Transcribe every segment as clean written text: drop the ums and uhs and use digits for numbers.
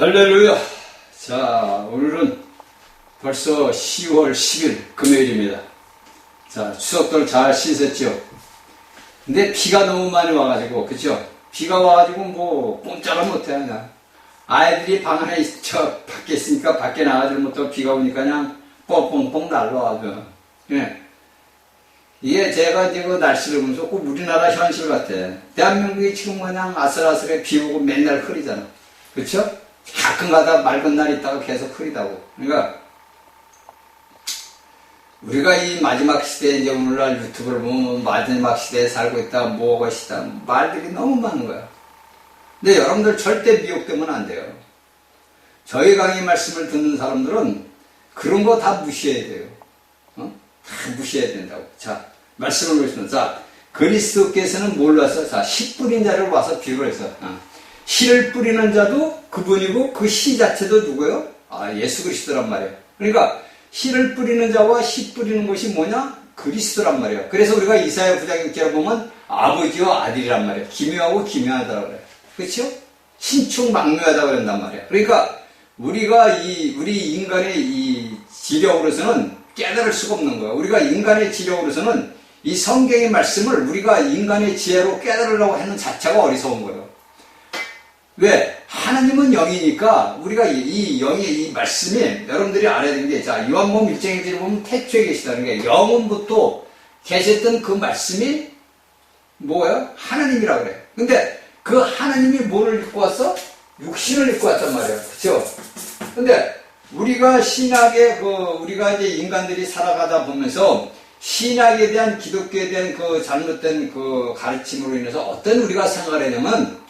할렐루야. 자, 오늘은 벌써 10월 10일 금요일입니다. 자, 추석들 잘 쉬셨죠? 근데 비가 너무 많이 와가지고, 그쵸? 비가 와가지고 뭐 꼼짝을 못해 그냥. 아이들이 방 안에 밖에 있으니까 밖에 나가지 못하고 비가 오니까 그냥 뻥뻥뻥 날라와죠. 예. 이게 제가 이제 그 날씨를 보면서 꼭 우리나라 현실 같아. 대한민국이 지금 그냥 아슬아슬해 비 오고 맨날 흐리잖아. 그쵸? 가끔 가다 맑은 날 있다가 계속 흐리다고. 그러니까 우리가 이 마지막 시대에 이제 오늘날 유튜브를 보면 마지막 시대에 살고 있다, 뭐가 시다 말들이 너무 많은 거야. 근데 여러분들 절대 미혹되면 안 돼요. 저희 강의 말씀을 듣는 사람들은 그런 거 다 무시해야 돼요. 다 무시해야 된다고. 자, 말씀을 보시면, 자, 그리스도께서는 뭘 와서, 자, 씨 뿌린 자를 와서 비유를 해서, 씨를 뿌리는 자도 그분이고 그 씨 자체도 누구예요? 예수 그리스도란 말이에요. 그러니까 씨를 뿌리는 자와 씨 뿌리는 것이 뭐냐? 그리스도란 말이에요. 그래서 우리가 이사야 9장 6절에 보면 아버지와 아들이란 말이에요. 기묘하고 기묘하다고 그래요. 그렇죠? 신축망묘하다고 그런단 말이에요. 그러니까 우리가 우리 인간의 이 지력으로서는 깨달을 수가 없는 거예요. 우리가 인간의 지력으로서는 이 성경의 말씀을 우리가 인간의 지혜로 깨달으려고 하는 자체가 어리석은 거예요. 왜? 하나님은 영이니까 우리가 이 영의 이 말씀이 여러분들이 알아야 되는 게, 자, 요한복음 1장 1절에 보면 태초에 계시다는 게 영원부터 계셨던 그 말씀이 뭐예요? 하나님이라고 그래요. 근데 그 하나님이 뭐를 입고 왔어? 육신을 입고 왔단 말이에요. 그쵸? 근데 우리가 신학에 우리가 이제 인간들이 살아가다 보면서 신학에 대한 기독교에 대한 그 잘못된 그 가르침으로 인해서 어떤 우리가 생각을 했냐면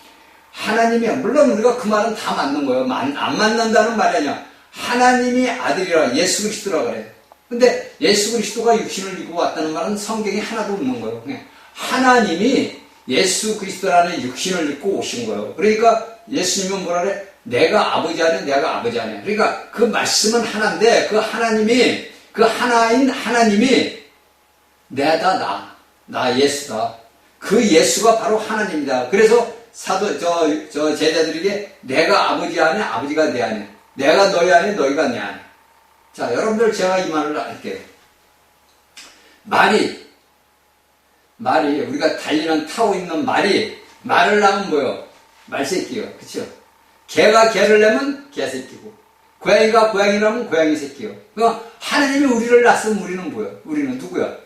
하나님이, 물론 우리가 그 말은 다 맞는 거예요. 안 맞는다는 말이 아니야. 하나님이 아들이라 예수 그리스도라 그래. 근데 예수 그리스도가 육신을 입고 왔다는 말은 성경에 하나도 없는 거예요. 그냥 하나님이 예수 그리스도라는 육신을 입고 오신 거예요. 그러니까 예수님은 뭐라 그래? 내가 아버지 안에 내가 아버지 안에. 그러니까 그 말씀은 하나인데 그 하나님이, 그 하나인 하나님이 내다 나 예수다. 그 예수가 바로 하나님이다. 그래서 저 제자들에게 내가 아버지 안에 아버지가 내 안에, 내가 너희 안에 너희가 내 안에. 자, 여러분들 제가 이 말을 할게요. 말이 우리가 달리는 타고 있는 말을 낳으면 뭐요? 말새끼요. 그쵸? 개가 개를 내면 개새끼고 고양이가 고양이 낳으면 고양이 새끼요. 그러니까 하나님이 우리를 낳았으면 우리는 뭐예요? 우리는 누구야?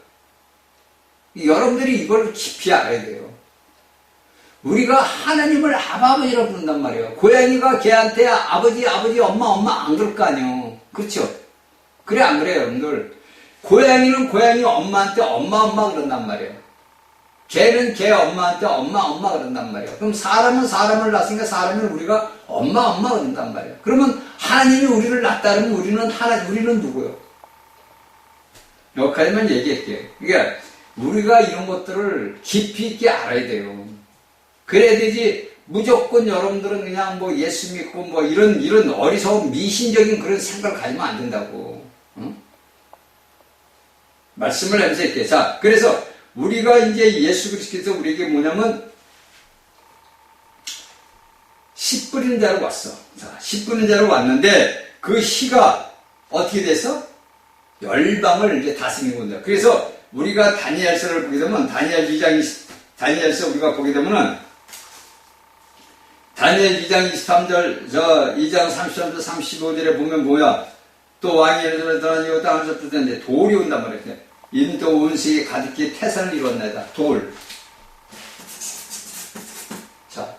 여러분들이 이걸 깊이 알아야 돼요. 우리가 하나님을 아버지라고 부른단 말이에요. 고양이가 개한테 아버지 엄마 안 그럴 거 아니에요. 그렇죠? 그래 안 그래요 여러분들? 고양이는 고양이 엄마한테 엄마 그런단 말이에요. 개는 개 엄마한테 엄마 그런단 말이에요. 그럼 사람은 사람을 낳았으니까 사람은 우리가 엄마 그런단 말이에요. 그러면 하나님이 우리를 낳았다면 우리는 누구예요? 여기까지만 얘기할게요. 그러니까 우리가 이런 것들을 깊이 있게 알아야 돼요. 그래야 되지, 무조건 여러분들은 그냥 뭐 예수 믿고 뭐 이런 어리석은 미신적인 그런 생각을 가지면 안 된다고. 응? 말씀을 하면서 이렇게. 자, 그래서 우리가 이제 예수 그리스도께서 우리에게 뭐냐면 씨 뿌리는 자로 왔어. 자, 씨 뿌리는 자로 왔는데 그 씨가 어떻게 됐어? 열방을 이제 다스리는 겁니다. 그래서 우리가 다니엘서를 보게 되면 다니엘서 우리가 보게 되면은 다니엘 2장 23절, 2장 33절, 35절에 보면 뭐야? 또 왕이 일어나니 땅에서 부르는데 돌이 온단 말이야. 인도 온식이 가득히 태산을 이뤘나이다. 돌. 자,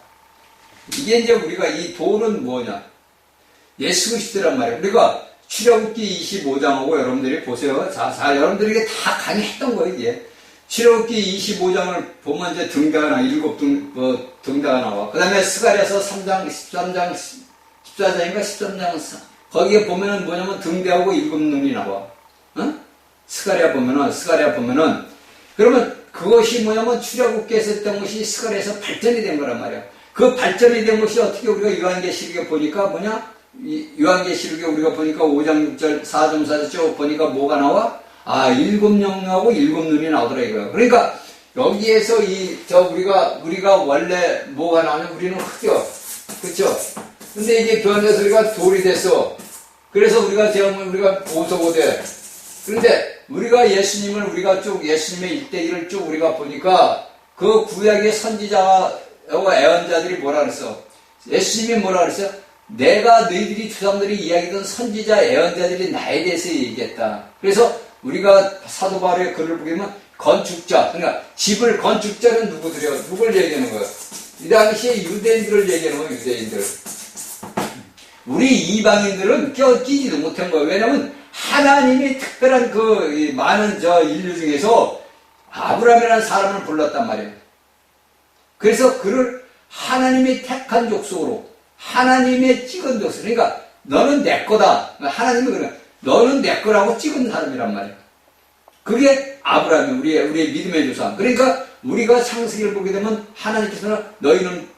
이게 이제 우리가 이 돌은 뭐냐? 예수 그리스도란 말이에요. 우리가 출애굽기 25장하고 여러분들이 보세요. 자, 여러분들에게 다 강의했던 거예요, 이게. 출애굽기 25장을 보면 이제 등대가 나와, 등대가 나와. 그 다음에 스가랴서 3장, 14장인가 13장, 거기에 보면은 뭐냐면 등대하고 7눈이 나와. 응? 스가랴 보면은, 그러면 그것이 뭐냐면 출애굽기에서 했던 것이 스가랴에서 발전이 된 거란 말이야. 그 발전이 된 것이 어떻게 우리가 요한계시록에 보니까 뭐냐? 요한계시록에 우리가 보니까 5장 6절, 4점 4절 쭉 보니까 뭐가 나와? 7영하고 7눈이 나오더라 이거예요. 그러니까 여기에서 우리가 원래 뭐가 나오냐면 우리는 흙이요. 그쵸? 근데 이게 변해서 우리가 돌이 됐어. 그래서 우리가 보석이 돼. 그런데 우리가 예수님을 우리가 쭉 예수님의 일대기를 쭉 우리가 보니까 그 구약의 선지자와 애언자들이 뭐라 그랬어? 예수님이 뭐라 그랬어요? 내가 너희들이 조상들이 이야기했던 선지자 애언자들이 나에 대해서 얘기했다. 그래서 우리가 사도 바울의 글을 보게 되면 건축자, 그러니까 집을 건축자는 누구들이요? 누굴 얘기하는 거예요? 이 당시에 유대인들을 얘기하는 거예요, 유대인들. 우리 이방인들은 끼지도 못한 거예요. 왜냐면 하나님이 특별한 그 많은 인류 중에서 아브라함이라는 사람을 불렀단 말이에요. 그래서 그를 하나님이 택한 족속으로, 하나님의 찍은 족속. 그러니까 너는 내 거다. 하나님이 그래. 너는 내 거라고 찍은 사람이란 말이에요. 그게 아브라함이 우리의 믿음의 조상. 그러니까 우리가 창세기를 보게 되면 하나님께서는 너희는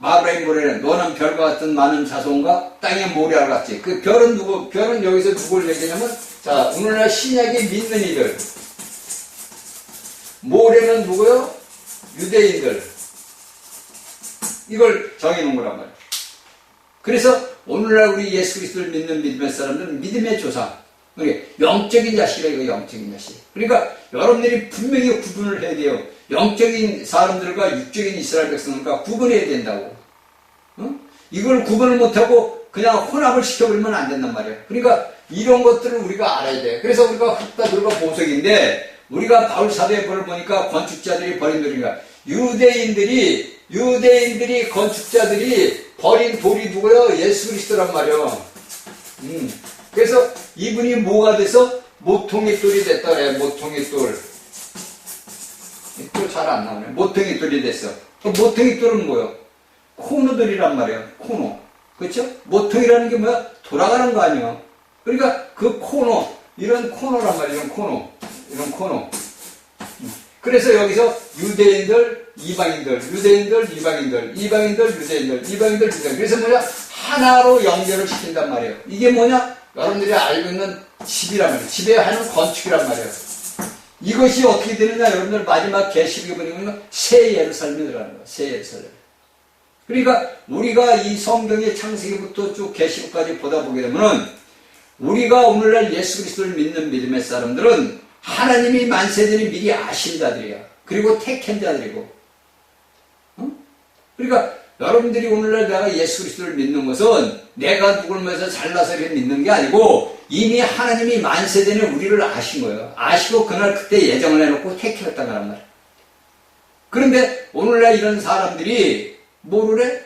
아브라함이 뭐래? 너는 별과 같은 많은 자손과 땅의 모래와 같지. 그 별은 누구? 별은 여기서 누굴 얘기하냐면, 자, 오늘날 신약에 믿는 이들. 모래는 누구요? 유대인들. 이걸 정해놓은 거란 말이에요. 그래서 오늘날 우리 예수 그리스도를 믿는 믿음의 사람들은 믿음의 조상. 그러니까 영적인 자식이라 이거 영적인 자식. 그러니까 여러분들이 분명히 구분을 해야 돼요. 영적인 사람들과 육적인 이스라엘 백성들과 구분해야 된다고. 이걸 구분을 못하고 그냥 혼합을 시켜버리면 안 된단 말이에요. 그러니까 이런 것들을 우리가 알아야 돼요. 그래서 우리가 흙다들과 보석인데 우리가 바울 사도의 벌을 보니까 건축자들이 버린 돌인가. 유대인들이 건축자들이 버린 돌이 누구요? 예수 그리스도란 말이에요. 그래서 이분이 뭐가 돼서 모퉁이 돌이 됐다 그래. 모퉁이 돌. 또 잘 안 나오네. 모퉁이 돌이 됐어. 모퉁이 돌은 뭐예요? 코너들이란 말이에요. 코너. 그렇죠? 모퉁이라는 게 뭐야? 돌아가는 거 아니에요. 그러니까 그 코너, 이런 코너란 말이에요. 이런 코너. 그래서 여기서 유대인들, 이방인들, 유대인들, 이방인들, 유대인들. 그래서 뭐냐? 하나로 연결을 시킨단 말이에요. 이게 뭐냐? 여러분들이 알고 있는 집이란 말이에요. 집에 하는 건축이란 말이에요. 이것이 어떻게 되느냐? 여러분들 마지막 계시록에 보면 새 예루살렘이 들어가는 거예요. 새 예루살렘. 그러니까 우리가 이 성경의 창세기부터 쭉 계시록까지 보다 보게 되면은 우리가 오늘날 예수 그리스도를 믿는 믿음의 사람들은 하나님이 만세전에 미리 아신 자들이야. 그리고 택한 자들이고. 그러니까 여러분들이 오늘날 내가 예수 그리스도를 믿는 것은 내가 누굴 위해서 잘나서 믿는 게 아니고 이미 하나님이 만세전에 우리를 아신 거예요. 아시고 그날 그때 예정을 해놓고 택했다는 말이에요. 그런데 오늘날 이런 사람들이 뭐를 해?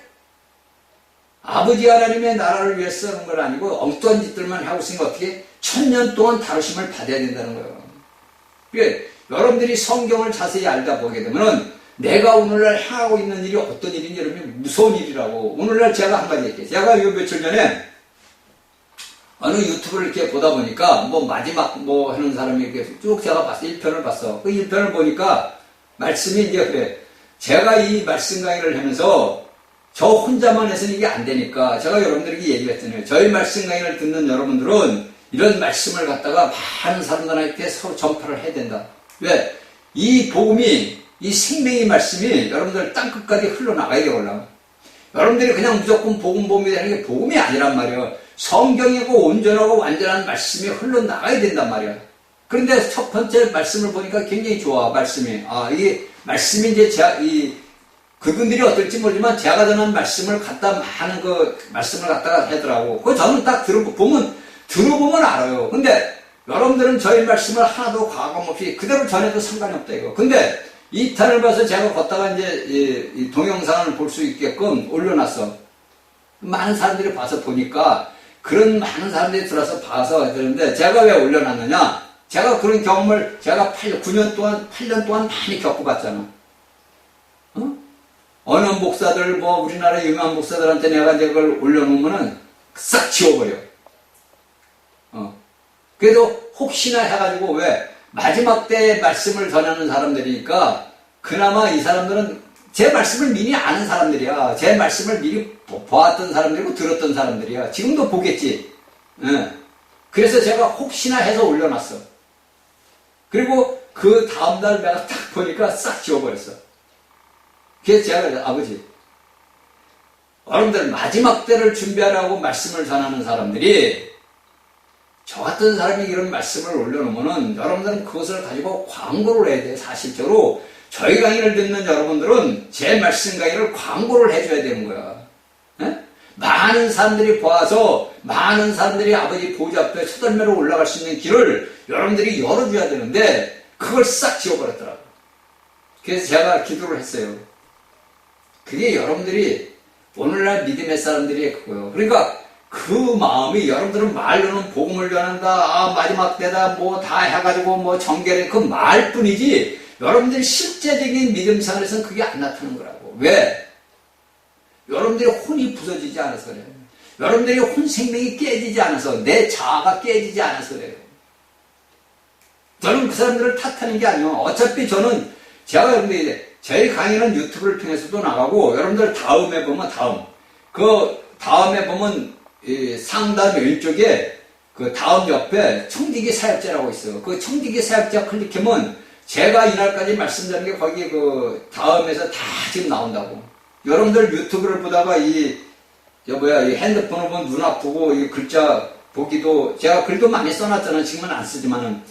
아버지 하나님의 나라를 위해서 하는 건 아니고 엉뚱한 짓들만 하고 있으니까 어떻게 1000년 동안 다루심을 받아야 된다는 거예요. 그러니까 여러분들이 성경을 자세히 알다 보게 되면은 내가 오늘날 행하고 있는 일이 어떤 일인지 여러분이 무서운 일이라고. 오늘날 제가 한 가지 얘기해요. 제가 요 며칠 전에 어느 유튜브를 이렇게 보다 보니까 뭐 마지막 뭐 하는 사람이 이렇게 쭉 제가 봤어. 1편을 봤어. 그 1편을 보니까 말씀이 이제 그래. 제가 이 말씀 강의를 하면서 저 혼자만 해서는 이게 안 되니까 제가 여러분들에게 얘기를 했잖아요. 저희 말씀 강의를 듣는 여러분들은 이런 말씀을 갖다가 많은 사람들한테 서로 전파를 해야 된다. 왜? 이 복음이, 이 생명의 말씀이 여러분들 땅끝까지 흘러나가야 되거든요. 여러분들이 그냥 무조건 복음이 되는 게 복음이 아니란 말이에요. 성경이고 온전하고 완전한 말씀이 흘러나가야 된단 말이에요. 그런데 첫 번째 말씀을 보니까 굉장히 좋아, 말씀이. 이게 말씀이 이제 그분들이 어떨지 모르지만 제가 전한 말씀을 갖다 많은 말씀을 갖다가 하더라고. 그거 저는 딱 들어보면 알아요. 근데 여러분들은 저희 말씀을 하나도 과감 없이 그대로 전해도 상관이 없다 이거. 근데 이 탄을 봐서 제가 걷다가 이제 이 동영상을 볼 수 있게끔 올려놨어. 많은 사람들이 봐서 보니까 그런 많은 사람들이 들어서 봐서 그러는데 제가 왜 올려놨느냐? 제가 그런 경험을 제가 8년 동안 많이 겪어봤잖아. 어느 목사들, 우리나라 유명한 목사들한테 내가 이제 그걸 올려놓으면은 싹 지워버려. 그래도 혹시나 해가지고 왜 마지막 때 말씀을 전하는 사람들이니까 그나마 이 사람들은 제 말씀을 미리 아는 사람들이야. 제 말씀을 미리 보았던 사람들이고 들었던 사람들이야. 지금도 보겠지. 그래서 제가 혹시나 해서 올려놨어. 그리고 그 다음날 내가 딱 보니까 싹 지워버렸어. 그래서 제가 그랬어. 아버지, 여러분들 마지막 때를 준비하라고 말씀을 전하는 사람들이 저 같은 사람이 이런 말씀을 올려놓으면은 여러분들은 그것을 가지고 광고를 해야 돼요. 사실적으로 저희 강의를 듣는 여러분들은 제 말씀 강의를 광고를 해줘야 되는 거야. 에? 많은 사람들이 보아서 많은 사람들이 아버지 보좌 앞에 첫 열매로 올라갈 수 있는 길을 여러분들이 열어줘야 되는데 그걸 싹 지워버렸더라고. 그래서 제가 기도를 했어요. 그게 여러분들이 오늘날 믿음의 사람들이 그거예요. 그러니까 그 마음이 여러분들은 말로는 복음을 전한다, 아 마지막 때다, 뭐 다 해가지고 뭐 정결해 그 말뿐이지 여러분들이 실제적인 믿음 생활에서는 그게 안 나타나는 거라고. 왜? 여러분들이 혼이 부서지지 않아서 그래요. 여러분들이 혼 생명이 깨지지 않아서 내 자아가 깨지지 않아서 그래요. 저는 그 사람들을 탓하는 게 아니에요. 어차피 저는 제가 여러분들이 저희 강의는 유튜브를 통해서도 나가고 여러분들 다음에 보면 다음에 보면 이 상단 왼쪽에 그 다음 옆에 청지기 사역자라고 있어요. 그 청지기 사역자 클릭하면 제가 이날까지 말씀드린 게 거기 그 다음에서 다 지금 나온다고. 여러분들 유튜브를 보다가 이 핸드폰을 보면 눈 아프고 이 글자 보기도 제가 글도 많이 써놨잖아요. 지금은 안 쓰지만은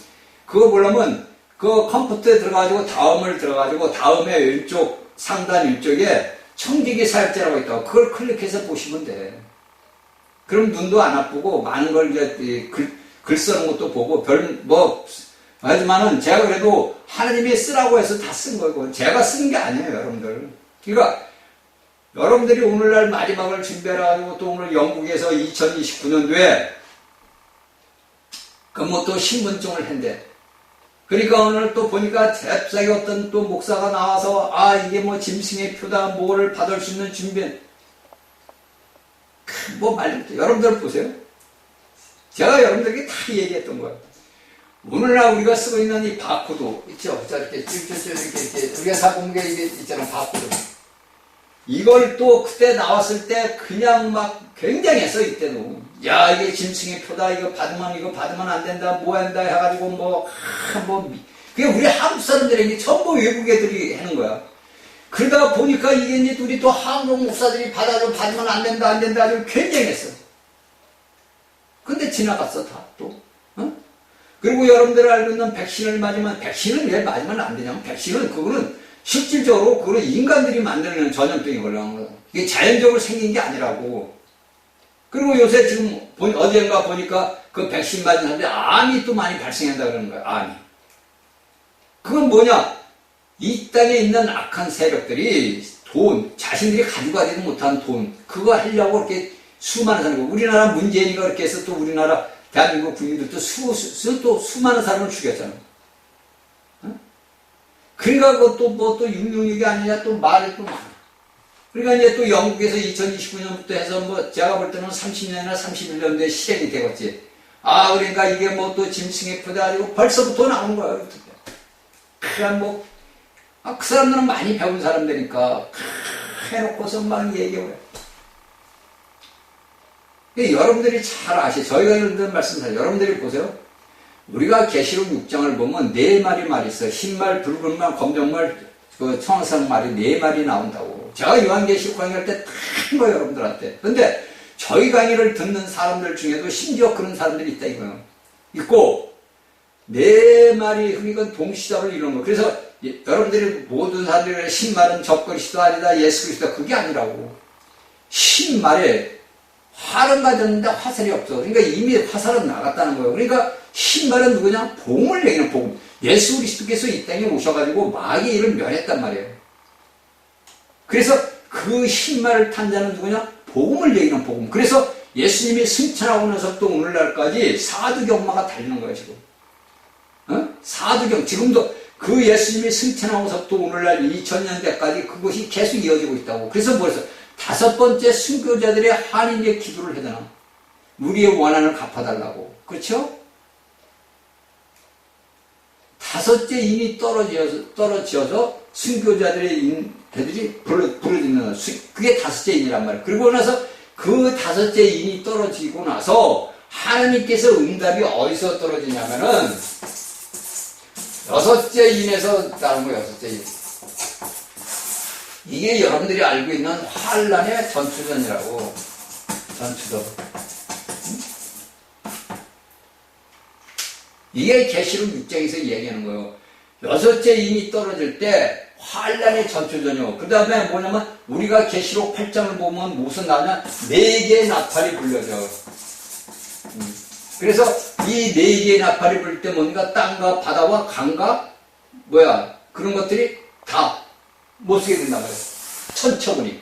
그거 보려면 그 컴퓨터에 들어가지고 다음을 들어가지고 다음에 왼쪽 상단 왼쪽에 청지기 사역자라고 있다고 그걸 클릭해서 보시면 돼. 그럼 눈도 안 아프고 많은 걸 이제 글 쓰는 것도 보고 하지만은 제가 그래도 하나님이 쓰라고 해서 다 쓴 거고 제가 쓴 게 아니에요, 여러분들. 그러니까 여러분들이 오늘날 마지막을 준비해가지고 또 오늘 영국에서 2029년도에 그 뭐 또 신분증을 한대. 그러니까 오늘 또 보니까 잽싸게 어떤 또 목사가 나와서 아 이게 뭐 짐승의 표다 뭐를 받을 수 있는 준비 뭐 말부터 여러분들 보세요. 제가 여러분들에게 다 얘기했던 거예요. 오늘날 우리가 쓰고 있는 이 바코드 있죠? 이렇게 우리가 사본 게 이게 있잖아 바코드. 이걸 또 그때 나왔을 때 그냥 막 굉장했어 이때도. 야 이게 짐승의 표다 이거 받으면 안 된다 뭐 한다 해가지고 그게 우리 한국 사람들에게 전부 외국 애들이 하는 거야. 그러다 보니까 이게 이제 우리 또 한국 목사들이 받으면 안 된다 아주 굉장했어. 근데 지나갔어 다 또. 어? 그리고 여러분들 알고 있는 백신을 맞으면 백신을 왜 맞으면 안 되냐면 백신은 그거는 실질적으로 그거는 인간들이 만드는 전염병이 걸려간 거야. 이게 자연적으로 생긴 게 아니라고. 그리고 요새 지금 어디엔가 보니까 그 백신 맞은 사람들이 암이 또 많이 발생한다 그러는 거야. 암이. 그건 뭐냐? 이 땅에 있는 악한 세력들이 자신들이 가지고 가지도 못한 돈, 그거 하려고 이렇게 수많은 사람이, 우리나라 문재인이가 그렇게 해서 또 우리나라 대한민국 국민들도 또 수많은 사람을 죽였잖아. 어? 그러니까 그것도 또 666이 아니냐 또 말이 또 많아. 그러니까 이제 또 영국에서 2029년부터 해서 제가 볼 때는 30년이나 31년도에 실행이 되겠지. 아, 그러니까 이게 또 짐승의 표다 아니고 벌써부터 나오는 거야. 그냥 그 사람들은 많이 배운 사람들이니까 해놓고서 막 얘기해요. 여러분들이 잘 아시, 저희가 이런 말씀드려요. 여러분들이 보세요. 우리가 계시록 6장을 보면 4마리 있어요. 흰말, 붉은말, 검정말, 그 청색말이 4마리 나온다고. 제가 요한계시록 강의할 때 다 한 거예요, 여러분들한테. 근데 저희 강의를 듣는 사람들 중에도 심지어 그런 사람들이 있다 이거예요. 있고 4마리, 그러니까 동시다로 이런 거. 그래서 여러분들이 모든 사람들이 신말은 적그리스도 아니다, 예수 그리스도 그게 아니라고. 신말에 활은 가졌는데 화살이 없어. 그러니까 이미 화살은 나갔다는 거예요. 그러니까 신말은 누구냐? 복음을 얘기하는 복음. 예수 그리스도께서 이 땅에 오셔가지고 마귀의 일을 멸했단 말이에요. 그래서 그 신말을 탄 자는 누구냐? 복음을 얘기하는 복음. 그래서 예수님이 승천하고 나서 또 오늘날까지 사두경마가 달리는 거예요, 지금. 어? 사두경, 지금도 그 예수님이 승천하고서 또 오늘날 2000년대까지 그것이 계속 이어지고 있다고. 그래서 뭐였어? 5번째 순교자들의 한인의 기도를 해야 되나? 우리의 원한을 갚아달라고. 그렇죠? 5째 인이 떨어지어서 순교자들의 걔들이 부러지는 그게 5째 인이란 말이에요. 그리고 나서 그 5째 인이 떨어지고 나서 하나님께서 응답이 어디서 떨어지냐면은 6째 인에서 나온 거예요. 6째 인. 이게 여러분들이 알고 있는 환란의 전투전이라고. 전투전. 이게 계시록 6장에서 얘기하는 거예요. 여섯째 인이 떨어질 때 환란의 전투전이요. 그 다음에 뭐냐면 우리가 계시록 8장을 보면 무슨 나냐? 4개의 나팔이 불려져. 그래서 이 4개의 나팔이 불 때 뭔가 땅과 바다와 강과 그런 것들이 다 못 쓰게 된단 말이에요. 천처분이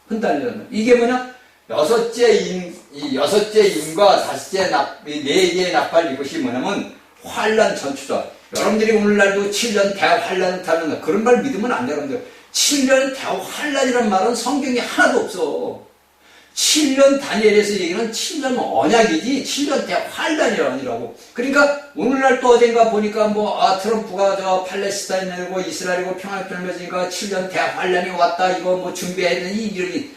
흔들리는. 이게 뭐냐? 여섯째 인과 다섯째 이 4개의 나팔, 이것이 뭐냐면 환란 전투다. 여러분들이 오늘날도 7년 대환란을 타는 그런 말 믿으면 안 돼요, 여러분들. 7년 대환란이라는 말은 성경에 하나도 없어. 7년 다니엘에서 얘기는 7년 언약이지 7년 대환란이라고. 그러니까 오늘날 또 어젠가 보니까 트럼프가 저 팔레스타인이고 이스라엘이고 평화협정을 맺으니까 7년 대환란이 왔다, 이거 준비해야 되는 이런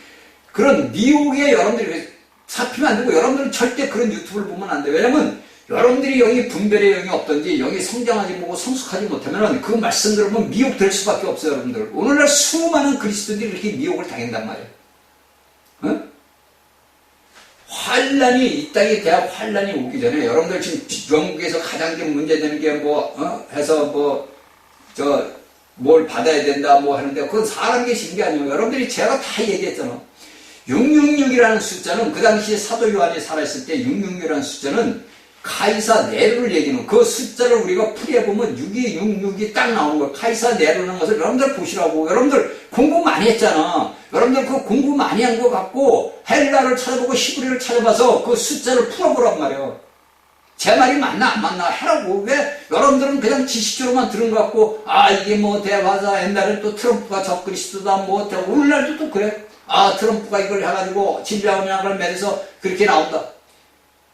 그런 미혹에 여러분들이 잡히면 안 되고, 여러분들은 절대 그런 유튜브를 보면 안 돼요. 왜냐면 여러분들이 영이 분별의 영이 없든지 영이 성장하지 못하고 성숙하지 못하면 그 말씀 들으면 미혹될 수밖에 없어요, 여러분들. 오늘날 수많은 그리스도인들이 이렇게 미혹을 당한단 말이에요. 어? 환란이, 이 땅에 대한 환란이 오기 전에 여러분들 지금 영국에서 가장 큰 문제되는 게 뭘 받아야 된다 하는데, 그건 사람 계신 게 아니에요. 여러분들이 제가 다 얘기했잖아. 666이라는 숫자는 그 당시에 사도 요한이 살아있을 때 666이라는 숫자는 카이사 네로를 얘기하는, 그 숫자를 우리가 풀이해보면 6266이 딱 나오는 거예요. 카이사 네로라는 것을 여러분들 보시라고. 여러분들 공부 많이 했잖아. 여러분들 그 공부 많이 한 거 갖고 헬라를 찾아보고 히브리를 찾아봐서 그 숫자를 풀어보란 말이에요. 제 말이 맞나 안 맞나 해라고. 왜 여러분들은 그냥 지식적으로만 들은 것 같고, 이게 대화자, 옛날에 또 트럼프가 적그리스도다, 오늘날도 또 그래. 트럼프가 이걸 해가지고 진리하고 맺어서 그렇게 나온다.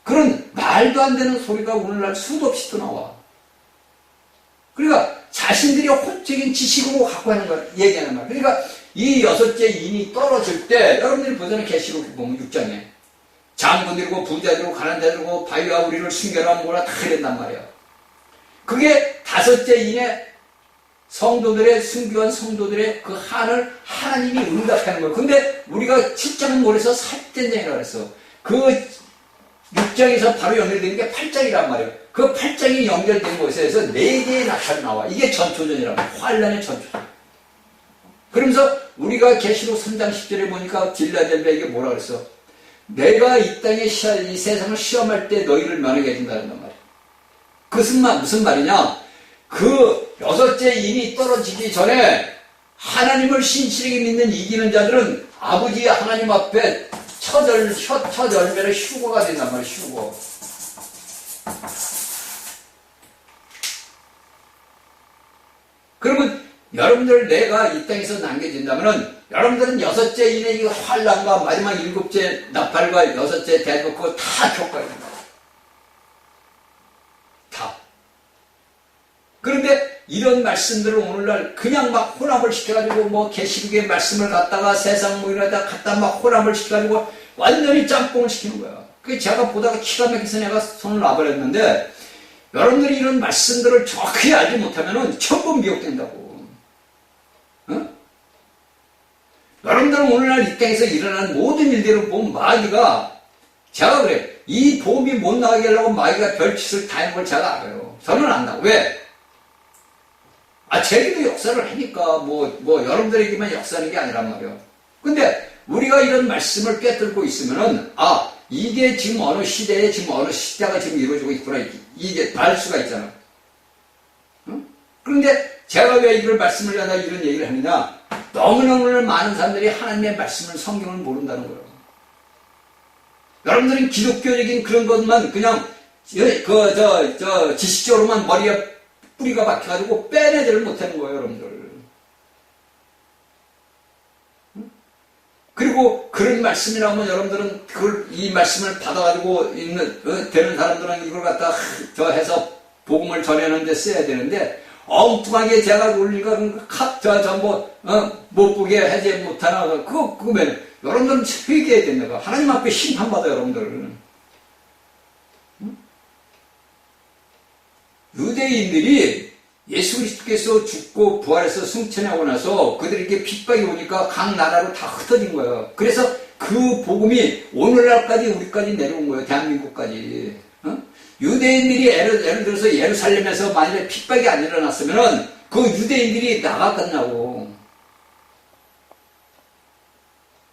그런 말도 안 되는 소리가 오늘날 수도 없이 또 나와. 그러니까 자신들이 혼적인 지식으로 갖고 하는 걸 얘기하는 말. 그러니까 이 여섯째 인이 떨어질 때 여러분들이 보잖아요. 계시록 보면 6장에 장군들이고 부자들이고 가난자들이고 바위와 우리를 숨겨라 뭐라 다 이랬단 말이야. 그게 다섯째 인의 성도들의, 순교한 성도들의 그 한을 하나님이 응답하는 거예요. 근데 우리가 7장은 뭐래서 사전쟁이라고 했어. 그 6장에서 바로 연결되는 게 8장이란 말이에요. 그 8장이 연결된 곳에서 4개의 나팔이 나와. 이게 전초전이라고. 환란의 전초전. 그러면서 우리가 계시록 3장 10절에 보니까 딜라델베에게 뭐라 그랬어? 내가 이 땅에 이 세상을 시험할 때 너희를 면하게 해준다는 말이야. 그것은 무슨 말이냐? 그 여섯째 인이 떨어지기 전에 하나님을 신실하게 믿는 이기는 자들은 아버지 하나님 앞에 첫 열매를 휴거가 된단 말이에요. 휴거. 그러면 여러분들 내가 이 땅에서 남겨진다면은 여러분들은 여섯째 인의 이 환란과 마지막 7째 나팔과 여섯째 대도 그거 다 겪어야 된다. 다. 그런데 이런 말씀들을 오늘날 그냥 막 혼합을 시켜가지고 계시록의 말씀을 갖다가 세상 이러다 갖다 막 혼합을 시켜가지고 완전히 짬뽕을 시키는 거야. 그게 제가 보다가 기가 막혀서 내가 손을 놔버렸는데, 여러분들이 이런 말씀들을 정확히 알지 못하면은 전부 미혹된다고. 어? 여러분들은 오늘날 이 땅에서 일어나는 모든 일들을 보면 마귀가, 제가 그래, 이 봄이 못 나가게 하려고 마귀가 별짓을 다 하는 걸 제가 알아요. 저는 안다고. 왜? 제기도 역사를 하니까 여러분들에게만 역사하는 게 아니란 말이에요. 근데 우리가 이런 말씀을 꿰뚫고 있으면은 이게 지금 어느 시대에 지금 어느 시대가 지금 이루어지고 있구나, 이게 알 수가 있잖아. 응? 그런데 제가 왜 이걸 말씀을 하다 이런 얘기를 하느냐? 너무너무 많은 사람들이 하나님의 말씀을, 성경을 모른다는 거예요. 여러분들은 기독교적인 그런 것만 그냥 지식적으로만 머리에 뿌리가 박혀가지고 빼내지를 못하는 거예요, 여러분들. 그리고 그런 말씀이 나오면 여러분들은 이 말씀을 받아가지고 되는 사람들은 이걸 갖다 해서 복음을 전하는 데 써야 되는데, 엉뚱하게 제가 올리가 못 보게 해제 못하나, 그거면 여러분들은 회개해야 된다. 하나님 앞에 심판받아, 여러분들. 유대인들이 예수 그리스도께서 죽고 부활해서 승천하고 나서 그들에게 핍박이 오니까 각 나라로 다 흩어진 거예요. 그래서 그 복음이 오늘날까지 우리까지 내려온 거예요. 대한민국까지. 유대인들이 예를 들어서 예루살렘에서 만약에 핍박이 안 일어났으면은 그 유대인들이 나갔겠냐고.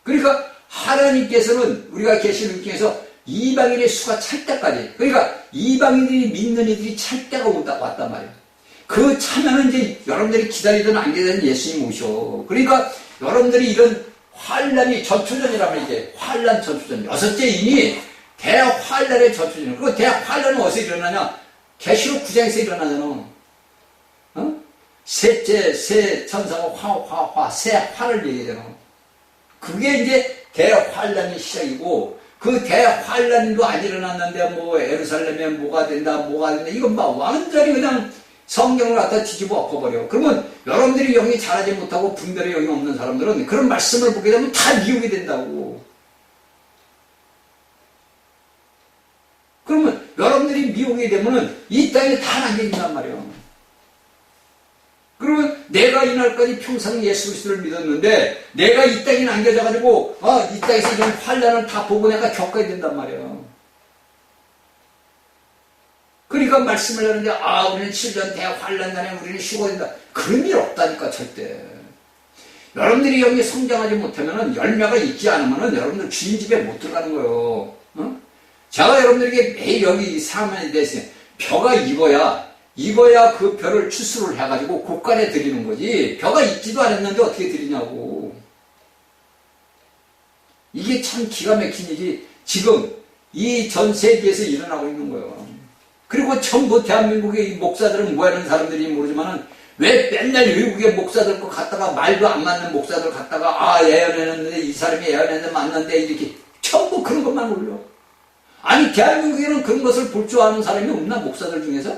그러니까 하나님께서는 우리가 계시는 중에서 이방인의 수가 찰 때까지, 그러니까 이방인들이 믿는 이들이 찰 때가 왔단 말이에요. 그 차면은 이제 여러분들이 기다리든 안 기다리든 예수님 오셔. 그러니까 여러분들이 이런 환란이 전초전이라면 이제 환란 전초전, 여섯째 인이 대환란의 전초전. 그 대환란은 어디서 일어나냐? 계시록 9장에서 일어나잖아. 셋째 새 천사가 화 새 화를 얘기하잖아. 그게 이제 대환란의 시작이고, 그 대환란도 안 일어났는데 뭐 예루살렘에 뭐가 된다 이건 막 완전히 그냥 성경을 갖다 뒤집어 엎어버려. 그러면 여러분들이 영이 자라지 못하고 분별의 영이 없는 사람들은 그런 말씀을 보게 되면 다 미혹이 된다고. 그러면 여러분들이 미혹이 되면은 이 땅에 다 남겨진단 말이에요. 그러면 내가 이날까지 평생 예수 그리스도를 믿었는데 내가 이 땅에 남겨져가지고 이 땅에서 이런 환란을 다 보고 내가 겪어야 된단 말이에요. 그러니까 말씀을 하는데 우리는 7년 대환란단에 우리는 쉬고 된다. 그런 일 없다니까 절대. 여러분들이 여기 성장하지 못하면 열매가 있지 않으면 여러분들 주인 집에 못 들어가는 거예요. 제가 여러분들에게 매일 여기 사면에 대해서 벼가 익어야 그 벼를 추수를 해가지고 곡간에 드리는 거지. 벼가 익지도 않았는데 어떻게 드리냐고. 이게 참 기가 막힌 일이 지금 이 전 세계에서 일어나고 있는 거예요. 그리고 전부 대한민국의 이 목사들은 뭐 하는 사람들인지 모르지만은 왜 맨날 외국의 목사들 거 갖다가 말도 안 맞는 목사들 갖다가 예언했는데 이 사람이 예언했는데 맞는데 이렇게 전부 그런 것만 올려. 아니 대한민국에는 그런 것을 볼 줄 아는 사람이 없나 목사들 중에서?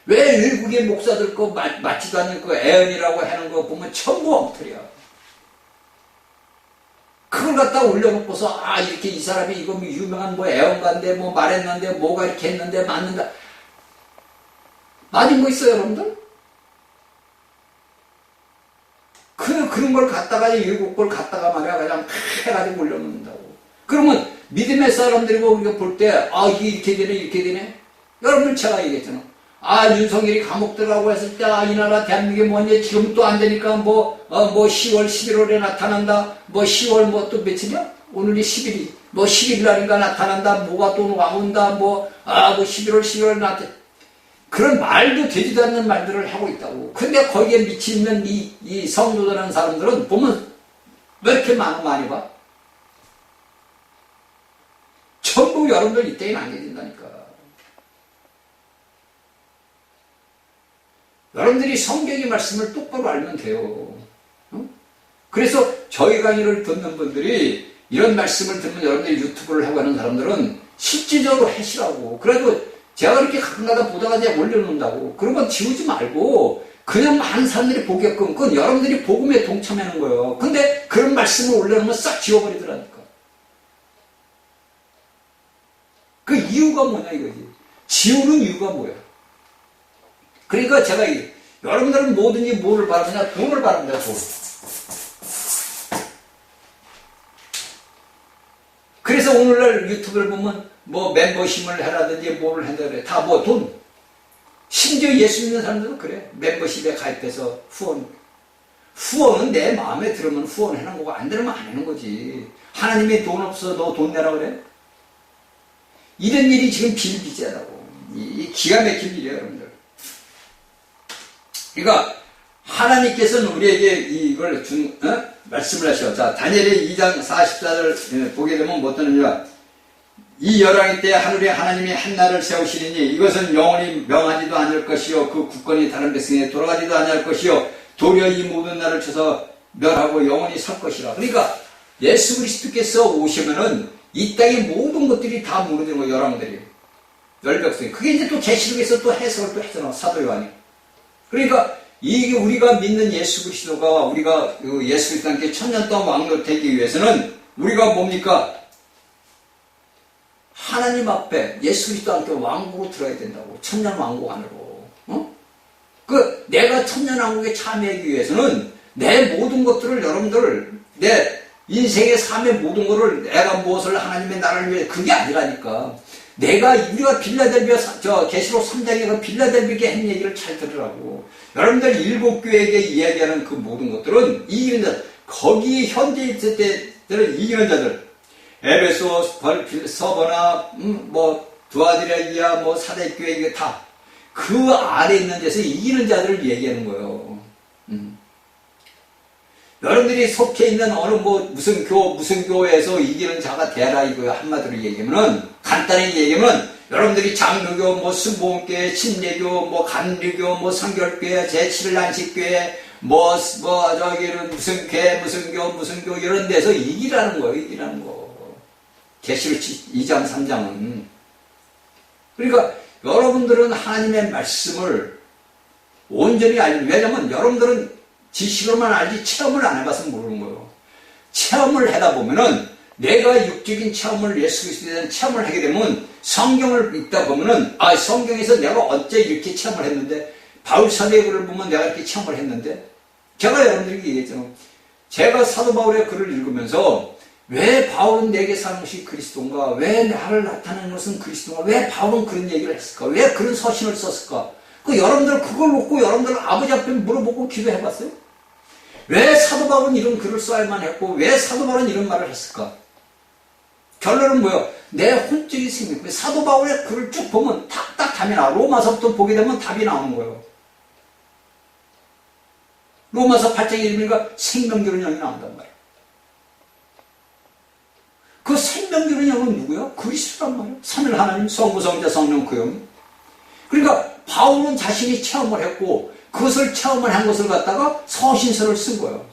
왜 외국의 목사들 거 맞지도 않는 그 애언이라고 하는 거 보면 전부 엉터리야. 그걸 갖다 올려놓고서 이렇게 이 사람이 이거 뭐 유명한 뭐 애언가인데 뭐 말했는데 뭐가 이렇게 했는데 맞는다. 맞은 거 있어요 여러분들? 그런 걸 갖다가 일곱 걸 갖다가 말이야 그냥 해가지고 올려놓는다고. 그러면 믿음의 사람들이고 우리가 볼 때 이게 이렇게 되네 이렇게 되네. 여러분들 제가 얘기했잖아. 윤석열이 감옥 들어가고 했을 때, 이 나라 대한민국이 뭐냐, 지금 또 안 되니까, 10월, 11월에 나타난다, 10월 또 며칠이야? 오늘이 10일이, 11일 날인가 나타난다, 뭐가 또 와온다, 11월, 12월 나타난다. 그런 말도 되지도 않는 말들을 하고 있다고. 근데 거기에 미치는 이 성도들이라는 사람들은 보면 왜 이렇게 많이 봐? 전부 여러분들 이때에 남겨진다니까. 여러분들이 성경의 말씀을 똑바로 알면 돼요. 그래서 저희 강의를 듣는 분들이 이런 말씀을 듣는 여러분들이 유튜브를 하고 하는 사람들은 실질적으로 하시라고. 그래도 제가 그렇게 가끔가다 보다가 제가 올려놓는다고. 그런 건 지우지 말고 그냥 많은 사람들이 보게끔 그건 여러분들이 복음에 동참하는 거예요. 근데 그런 말씀을 올려놓으면 싹 지워버리더라니까. 그 이유가 뭐냐 이거지. 지우는 이유가 뭐야. 그러니까 제가 여러분들은 뭐든지 뭐를 바라느냐? 돈을 바랍니다. 돈. 그래서 오늘날 유튜브를 보면 멤버십을 해라든지 뭐를 한다 그래. 다 돈. 심지어 예수 믿는 사람들도 그래. 멤버십에 가입해서 후원은 내 마음에 들으면 후원하는 거고 안 들으면 안 하는 거지. 하나님이 돈 없어 너 돈 내라 그래? 이런 일이 지금 비일비재하다고. 이 기가 막힌 일이에요 여러분들. 그러니까 하나님께서는 우리에게 이걸 말씀을 하셔. 자, 다니엘의 2장 44절 보게 되면 뭐 뜨느냐. 이 열왕의 때 하늘에 하나님이 한 나라를 세우시리니 이것은 영원히 명하지도 않을 것이요 그 국권이 다른 백성에 돌아가지도 않을 것이요 도리어 이 모든 나라를 쳐서 멸하고 영원히 설 것이라. 그러니까 예수 그리스도께서 오시면은 이 땅의 모든 것들이 다 무너지는 거예요. 열왕들이. 열백성이. 그게 이제 또 계시록에서 또 해석을 또 했잖아. 사도 요한이. 그러니까 이게 우리가 믿는 예수 그리스도가 우리가 예수 그리스도와 함께 천년 동안 왕노되기 위해서는 우리가 뭡니까? 하나님 앞에 예수 그리스도와 함께 왕국으로 들어야 된다고. 천년 왕국 안으로. 내가 천년왕국에 참여하기 위해서는 내 모든 것들을 여러분들, 내 인생의 삶의 모든 것을 내가 무엇을 하나님의 나라를 위해, 그게 아니라니까. 우리가 계시록 3장에 그 빌라델비에게 한 얘기를 잘 들으라고. 여러분들 7교회에게 이야기하는 그 모든 것들은 이기는 자들, 거기 현재 있을 때들은 이기는 자들, 에베소, 서버나, 두아디라기아, 사대교회, 이게 다 그 아래 있는 데서 이기는 자들을 얘기하는 거예요. 여러분들이 속해 있는 무슨 교회에서 이기는 자가 되라 이거예요. 한마디로 얘기하면은, 간단하게 얘기하면, 여러분들이 장로교, 순복음교회, 침례교, 감리교, 성결교회, 제7난식교회, 무슨 교, 이런 데서 이기라는 거예요, 이기라는 거. 계시록 2장, 3장은. 그러니까, 여러분들은 하나님의 말씀을 온전히 왜냐면 여러분들은 지식으로만 알지 체험을 안 해봐서 모르는 거예요. 체험을 하다 보면은 내가 육적인 체험을 예수 그리스도에 대한 체험을 하게 되면 성경을 읽다 보면은 성경에서 내가 어째 이렇게 체험을 했는데 바울 사도의 글을 보면 내가 이렇게 체험을 했는데 제가 여러분들에게 얘기했잖아요. 제가 사도 바울의 글을 읽으면서 왜 바울은 내게 사는 것이 그리스도인가? 왜 나를 나타내는 것은 그리스도인가? 왜 바울은 그런 얘기를 했을까? 왜 그런 서신을 썼을까? 여러분들 그걸 놓고 여러분들 아버지 앞에 물어보고 기도해봤어요? 왜 사도 바울은 이런 글을 써야만 했고 왜 사도 바울은 이런 말을 했을까? 결론은 뭐예요? 내 혼적인 생명. 사도 바울의 글을 쭉 보면 딱 답이 나와. 로마서부터 보게 되면 답이 나오는 거예요. 로마서 8장 1절이니까 생명기로 영이 나온단 말이에요. 그 생명기로 영은 누구야? 그리스도란 말이에요. 삼일 하나님, 성부, 성자, 성령 그 영이. 그러니까 바울은 자신이 체험을 했고 그것을 체험을 한 것을 갖다가 서신서를 쓴 거예요.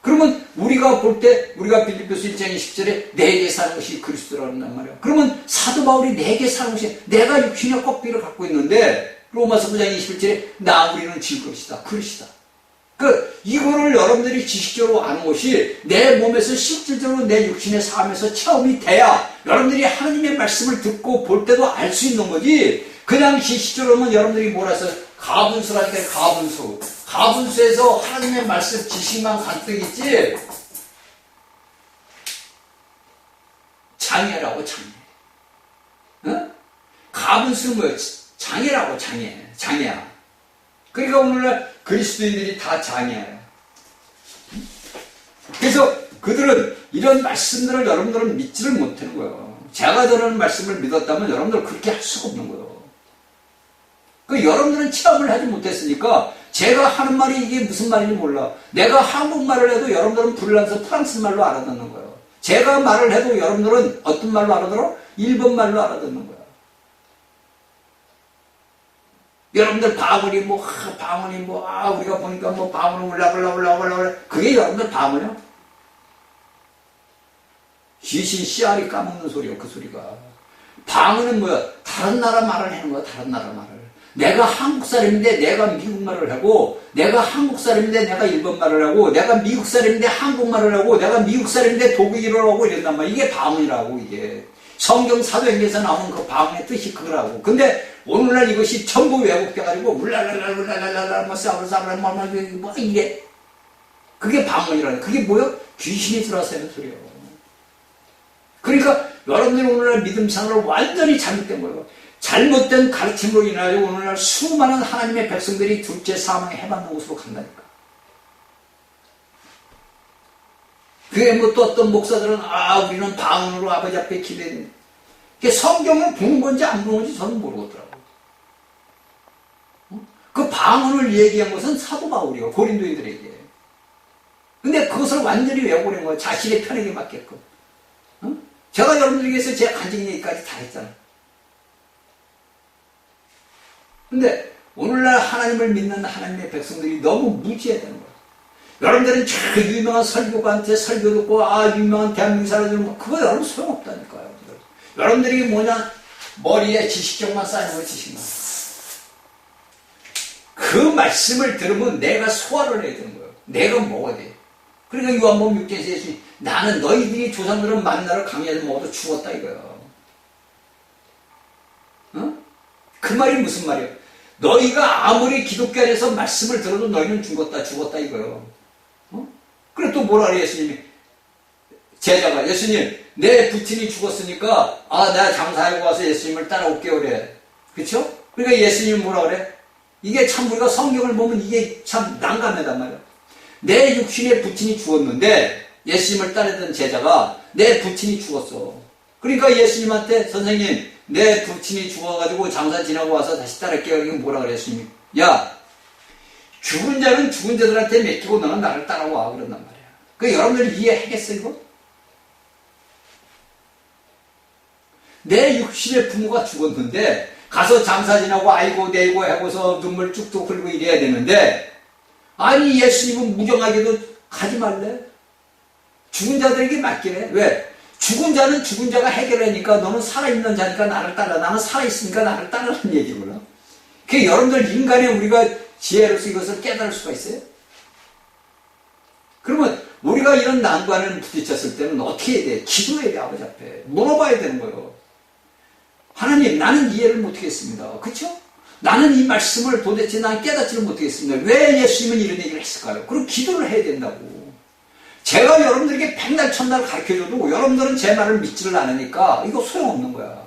그러면 우리가 볼 때 우리가 빌립보서 1장 20절에 내게 사는 것이 그리스도라는 말이에요. 그러면 사도 바울이 내게 사는 것이 내가 육신의 껍질을 갖고 있는데 로마서 9장 21절에 우리는 질것이다. 그릇이다. 이거를 여러분들이 지식적으로 아는 것이 내 몸에서 실질적으로 내 육신의 삶에서 체험이 돼야 여러분들이 하나님의 말씀을 듣고 볼 때도 알 수 있는 거지. 그냥 지식적으로는 여러분들이 뭐라 해서 가분수라니까 가분수. 가분수에서 하나님의 말씀 지식만 간뜩 있지. 장애라고 장애. 어? 가분수는 뭐예요? 장애라고 장애야. 그러니까 오늘날 그리스도인들이 다 장애예요. 그래서 그들은 이런 말씀들을 여러분들은 믿지를 못하는 거예요. 제가 저런 말씀을 믿었다면 여러분들은 그렇게 할 수가 없는 거예요. 여러분들은 체험을 하지 못했으니까 제가 하는 말이 이게 무슨 말인지 몰라. 내가 한국말을 해도 여러분들은 불란서 프랑스 말로 알아듣는 거예요. 제가 말을 해도 여러분들은 어떤 말로 알아들어? 일본 말로 알아듣는 거예요. 여러분들 방언이 우리가 보니까 방언을 올라 그게 여러분들 방언이야? 귀신 씨알이 까먹는 소리야. 그 소리가. 방언은 뭐야? 다른 나라 말을 하는 거야. 다른 나라 말을. 내가 한국 사람인데 내가 미국 말을 하고, 내가 한국 사람인데 내가 일본 말을 하고, 내가 미국 사람인데 한국 말을 하고, 내가 미국 사람인데 독일어를 하고 이런단 말이야. 이게 방언이라고. 이게 성경 사도행전에서 나오는 그 방언의 뜻이 그거라고. 근데 오늘날 이것이 전부 왜곡돼가지고 울랄랄랄랄랄랄랄 이게 그게 방언이라는. 그게 뭐야? 귀신이 들어와서 하는 소리예요. 그러니까 여러분들이 오늘날 믿음상으로 완전히 잘못된 거예요. 잘못된 가르침으로 인하여 오늘날 수많은 하나님의 백성들이 둘째 사망에 해받는 곳으로 간다니까. 그게 또 어떤 목사들은 우리는 방언으로 아버지 앞에 기대는 성경을 보는 건지 안 보는 건지 저는 모르겠더라고요. 그 방언을 얘기한 것은 사도 바울이요. 고린도인들에게. 근데 그것을 완전히 왜곡한 거예요. 자신의 편에게 맞게끔. 제가 여러분들에게서 제 간증 얘기까지 다 했잖아요. 근데 오늘날 하나님을 믿는 하나님의 백성들이 너무 무지하다는 거예요. 여러분들은 저 유명한 설교가한테 설교 듣고 유명한 대한민국 사람들은 그거 여러분 소용없다니까요. 여러분들이 뭐냐? 머리에 지식적만 쌓이는 거예요. 지식만. 그 말씀을 들으면 내가 소화를 해야 되는 거예요. 내가 먹어야 돼. 그러니까 요한복음 6장에서 예수님이 나는 너희들이 조상들은 만나를 강야에서 먹어도 죽었다 이거예요. 그 말이 무슨 말이에요? 너희가 아무리 기독교 안에서 말씀을 들어도 너희는 죽었다 이거요. 그래 또 뭐라 그래 예수님이. 제자가 예수님 내 부친이 죽었으니까 내가 장사하고 와서 예수님을 따라올게요 그래. 그쵸? 그러니까 예수님이 뭐라 그래? 이게 참 우리가 성경을 보면 이게 참 난감하단 말이야. 내 육신의 부친이 죽었는데 예수님을 따르던 제자가 내 부친이 죽었어. 그러니까 예수님한테 선생님 내 부친이 죽어가지고 장사 지나고 와서 다시 따를게요. 이게 뭐라 그래 예수님이. 야 죽은 자는 죽은 자들한테 맡기고 너는 나를 따라와 그런단 말이야. 그 여러분들 이해하겠어 이거? 내 육신의 부모가 죽었는데 가서 장사 지나고 아이고 내고 하고서 눈물 쭉쭉 흘리고 이래야 되는데 아니 예수님은 무정하게도 가지 말래? 죽은 자들에게 맡기래. 왜? 죽은 자는 죽은 자가 해결하니까 너는 살아있는 자니까 나를 따라. 나는 살아있으니까 나를 따르라는 얘기구나. 그 여러분들 인간의 우리가 지혜로서 이것을 깨달을 수가 있어요? 그러면 우리가 이런 난관을 부딪혔을 때는 어떻게 해야 돼? 기도해야 돼. 아버지 앞에 물어봐야 되는 거예요. 하나님 나는 이해를 못하겠습니다. 그렇죠? 나는 이 말씀을 도대체 난 깨닫지를 못하겠습니다. 왜 예수님은 이런 얘기를 했을까요? 그럼 기도를 해야 된다고. 제가 여러분들에게 백날 천날 가르쳐줘도 여러분들은 제 말을 믿지를 않으니까 이거 소용없는 거야.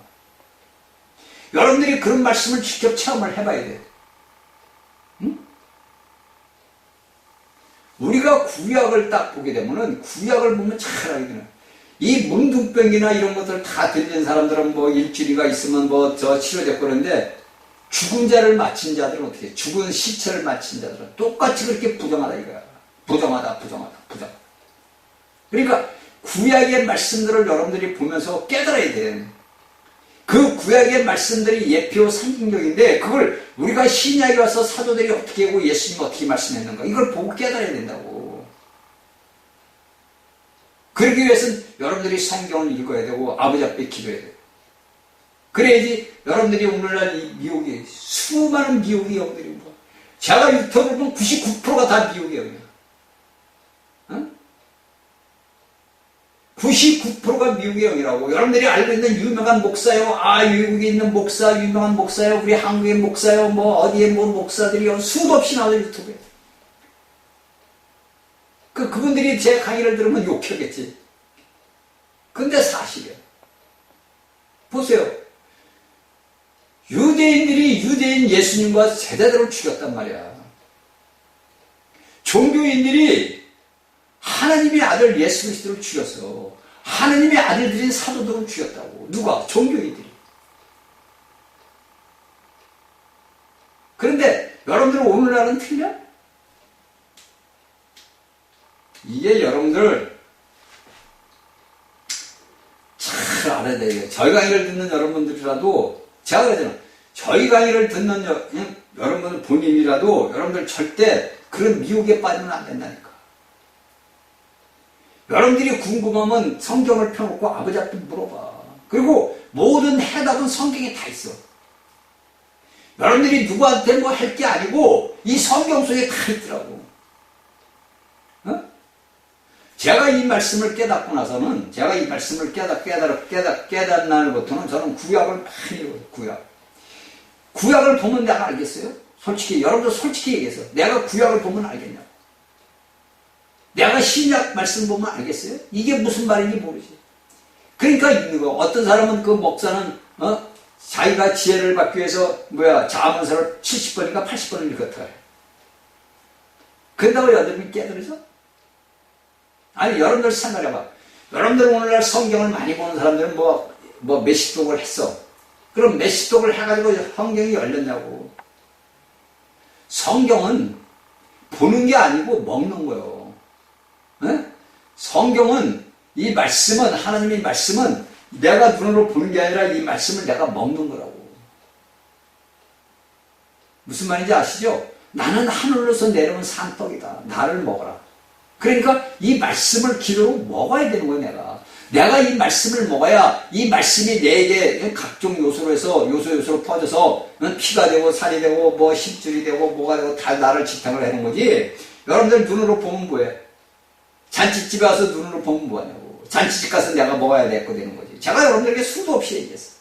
여러분들이 그런 말씀을 직접 체험을 해봐야 돼. 응? 우리가 구약을 딱 보게 되면은 구약을 보면 잘 알게 되는 이 문둥병이나 이런 것들 다 들린 사람들은 뭐 일주리가 있으면 뭐 저 치료됐고 그런데 죽은 자를 맞힌 자들은 어떻게 해? 죽은 시체를 맞힌 자들은 똑같이 그렇게 부정하다 이거야. 부정하다. 그러니까 구약의 말씀들을 여러분들이 보면서 깨달아야 돼. 그 구약의 말씀들이 예표 상징적인데 그걸 우리가 신약에 와서 사도들이 어떻게 하고 예수님이 어떻게 말씀했는가 이걸 보고 깨달아야 된다고. 그러기 위해서는 여러분들이 성경을 읽어야 되고 아버지 앞에 기도해야 돼요. 그래야지 여러분들이 오늘날 이 미혹이 수많은 미혹이 여러분들이 뭐 제가 유튜브를 보면 99%가 다 미혹이에요. 그냥. 응? 99%가 미국의 영이라고. 여러분들이 알고 있는 유명한 목사요. 미국에 있는 목사, 유명한 목사요. 우리 한국의 목사요. 뭐 어디에 뭐 목사들이요. 수도 없이 나와요 유튜브에. 그분들이 제 강의를 들으면 욕하겠지. 근데 사실이에요. 보세요. 유대인들이 유대인 예수님과 제자들을 죽였단 말이야. 종교인들이 하나님의 아들 예수 그리스도를 죽였어. 하나님의 아들들인 사도들을 죽였다고. 누가? 종교인들이. 그런데 여러분들은 오늘날은 틀려? 이게 여러분들 잘 알아야 돼요. 저희 강의를 듣는 여러분들이라도 제가 그러잖아요. 저희 강의를 듣는 여러분 본인이라도 여러분들 절대 그런 미혹에 빠지면 안 된다니까. 여러분들이 궁금하면 성경을 펴놓고 아버지 앞에 물어봐. 그리고 모든 해답은 성경에 다 있어. 여러분들이 누구한테 뭐 할 게 아니고 이 성경 속에 다 있더라고. 제가 이 말씀을 깨닫고 나서는 제가 이 말씀을 깨닫는 날부터는 저는 구약을 많이 읽어요. 구약을 보면 내가 알겠어요? 솔직히 여러분들 솔직히 얘기해서 내가 구약을 보면 알겠냐고. 내가 신약 말씀 보면 알겠어요? 이게 무슨 말인지 모르지. 그러니까 있는 거. 어떤 사람은 그 목사는 자기가 지혜를 받기 위해서 자문서를 70번인가 80번을 읽었다. 그런다고 여러분이 깨달으죠? 아니 여러분들 생각해봐. 여러분들 오늘날 성경을 많이 보는 사람들은 몇십 독을 했어. 그럼 몇십 독을 해가지고 성경이 열렸냐고. 성경은 보는 게 아니고 먹는 거예요. 성경은 이 말씀은 하나님의 말씀은 내가 눈으로 보는 게 아니라 이 말씀을 내가 먹는 거라고. 무슨 말인지 아시죠? 나는 하늘로서 내려온 산떡이다. 나를 먹어라. 그러니까 이 말씀을 기도로 먹어야 되는 거야. 내가 이 말씀을 먹어야 이 말씀이 내게 각종 요소로 해서 요소로 퍼져서 피가 되고 살이 되고 힘줄이 되고 뭐가 되고 다 나를 지탱을 하는 거지. 여러분들 눈으로 보면 뭐해? 잔치집에 와서 눈으로 보면 뭐하냐고. 잔치집 가서 내가 먹어야 될거 되는 거지. 제가 여러분들에게 수도 없이 얘기했어.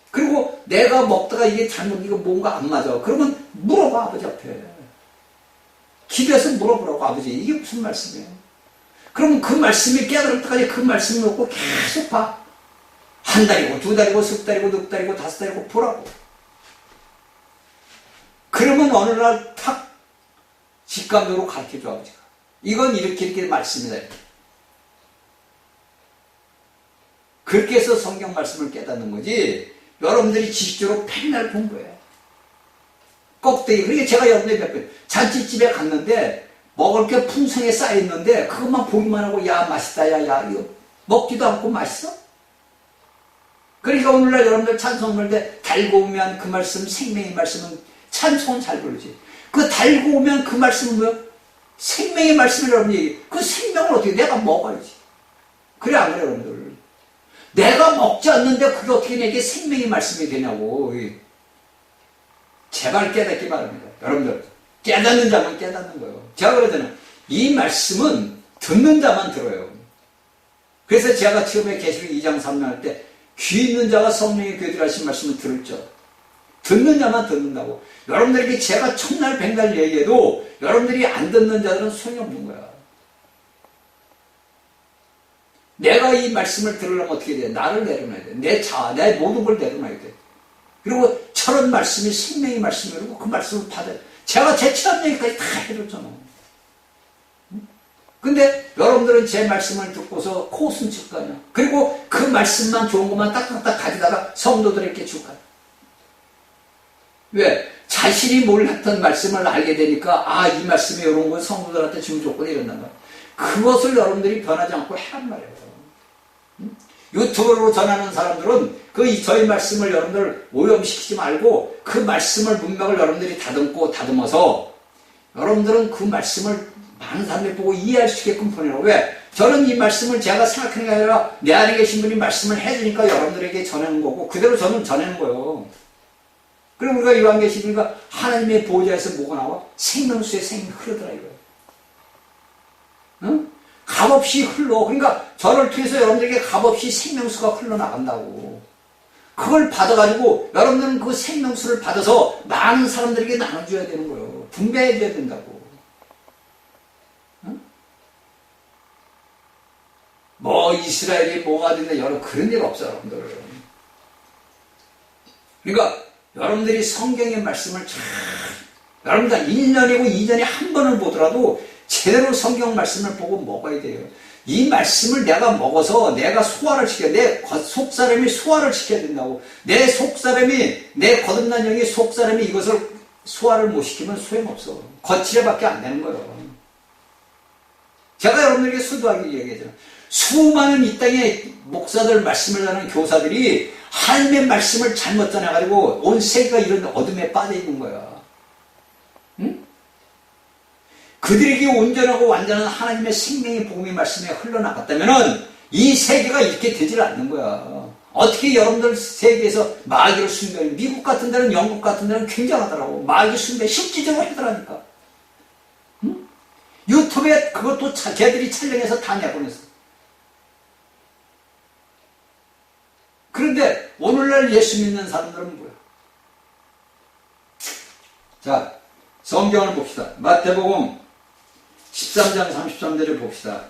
그리고 내가 먹다가 이게 잘못, 이거 뭔가 안 맞아. 그러면 물어봐, 아버지 앞에. 기도해서 물어보라고, 아버지. 이게 무슨 말씀이에요? 그러면 그 말씀이 깨달을 때까지 그 말씀을 놓고 계속 봐. 한 달이고, 두 달이고, 석 달이고, 넉 달이고, 다섯 달이고, 보라고. 그러면 어느 날 탁, 직감적으로 가르쳐줘, 아버지가. 이건 이렇게 말씀이다. 이렇게. 그렇게 해서 성경 말씀을 깨닫는 거지, 여러분들이 지식적으로 맨날 공부해요. 껍데기. 그러니까 제가 여러분들 몇 번, 잔치집에 갔는데, 먹을 게 풍성에 쌓여있는데, 그것만 보기만 하고, 야, 맛있다, 야, 이거 먹지도 않고 맛있어? 그러니까 오늘날 여러분들 찬송 부를 때, 달고 오면 그 말씀, 생명의 말씀은 찬송은 잘 부르지. 그 달고 오면 그 말씀은 뭐야? 생명의 말씀을 여러분 얘기해. 그 생명을 어떻게, 내가 먹어야지. 그래, 안 그래, 여러분들? 내가 먹지 않는데 그게 어떻게 내게 생명의 말씀이 되냐고. 제발 깨닫기 바랍니다. 여러분들, 깨닫는 자만 깨닫는 거예요. 제가 그러잖아요. 이 말씀은 듣는 자만 들어요. 그래서 제가 처음에 계시록 2장 3장 할 때, 귀 있는 자가 성령의 교들하신 말씀을 들었죠. 듣는 자만 듣는다고. 여러분들에게 제가 천날 백날 얘기해도 여러분들이 안 듣는 자들은 소용이 없는 거야. 내가 이 말씀을 들으려면 어떻게 돼? 나를 내려놔야 돼. 내 자아, 내 모든 걸 내려놔야 돼. 그리고 저런 말씀이 생명의 말씀이라고 그 말씀을 받아요. 제가 제 체험 얘기까지 다 해줬잖아. 근데 여러분들은 제 말씀을 듣고서 코웃음 칠 거 아니야. 그리고 그 말씀만 좋은 것만 딱딱딱 가져다가 성도들에게 줄 거야. 왜? 자신이 몰랐던 말씀을 알게 되니까, 아, 이 말씀이 이런 건 성도들한테 주면 좋거든, 이런단 말이야. 그것을 여러분들이 변하지 않고 해란 말이에요. 유튜브로 전하는 사람들은 저희 말씀을 여러분들 오염시키지 말고 그 말씀을 문맥을 여러분들이 다듬어서 여러분들은 그 말씀을 많은 사람들이 보고 이해할 수 있게끔 보내라고. 왜? 저는 이 말씀을 제가 생각하는 게 아니라 내 안에 계신 분이 말씀을 해주니까 여러분들에게 전하는 거고 그대로 저는 전하는 거예요. 그럼 우리가 요한계시니까 하나님의 보호자에서 뭐가 나와? 생명수의 생명이 흐르더라 이거예요. 응? 값없이 흘러. 그러니까 저를 통해서 여러분들에게 값없이 생명수가 흘러나간다고. 그걸 받아가지고 여러분들은 그 생명수를 받아서 많은 사람들에게 나눠줘야 되는 거예요. 분배해줘야 된다고. 응? 뭐 이스라엘이 뭐가 된다 여러분 그런 일 없어요. 여러분들. 그러니까 여러분들이 성경의 말씀을 잘 여러분들 1년이고 2년에 한 번을 보더라도 제대로 성경 말씀을 보고 먹어야 돼요. 이 말씀을 내가 먹어서 내가 소화를 시켜야 돼. 내 속사람이 소화를 시켜야 된다고. 내 속사람이, 내 거듭난 영이 속사람이 이것을 소화를 못 시키면 소용없어. 거칠애밖에 안 되는 거예요. 제가 여러분들에게 수도하기 얘기하잖아요. 수많은 이 땅에 목사들 말씀을 하는 교사들이 하나님의 말씀을 잘못 전해가지고 온 세계가 이런 어둠에 빠져 있는 거야. 응? 그들에게 온전하고 완전한 하나님의 생명의 복음의 말씀이 흘러나갔다면은 이 세계가 이렇게 되질 않는 거야. 어떻게 여러분들 세계에서 마귀를 숭배해? 미국 같은 데는 영국 같은 데는 굉장하더라고. 마귀 숭배 실질적으로 하더라니까. 응? 유튜브에 그것도 걔들이 촬영해서 다 내보냈어. 그런데 오늘날 예수 믿는 사람들은 뭐야? 자, 성경을 봅시다. 마태복음 13장 33절을 봅시다.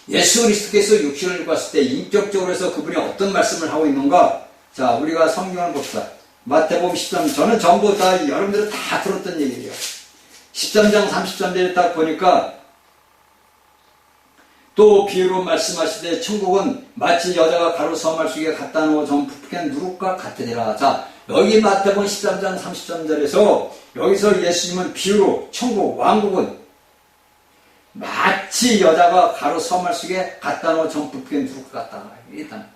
예수 그리스도께서 육신을 입고 왔을 때 인격적으로 해서 그분이 어떤 말씀을 하고 있는가? 자, 우리가 성경을 봅시다. 마태복음 13장, 저는 전부 다 여러분들은 다 들었던 얘기예요. 13장 33절에 딱 보니까 또 비유로 말씀하시되 천국은 마치 여자가 가루 서말 속에 갖다 놓아 좀 부풀게 누룩과 같으니라. 자, 여기 마태복음 13장 33절에서 여기서 예수님은 비유로 천국, 왕국은 마치 여자가 가루 서말 속에 갖다 놓아 좀 부풀게 누룩과 같다. 일단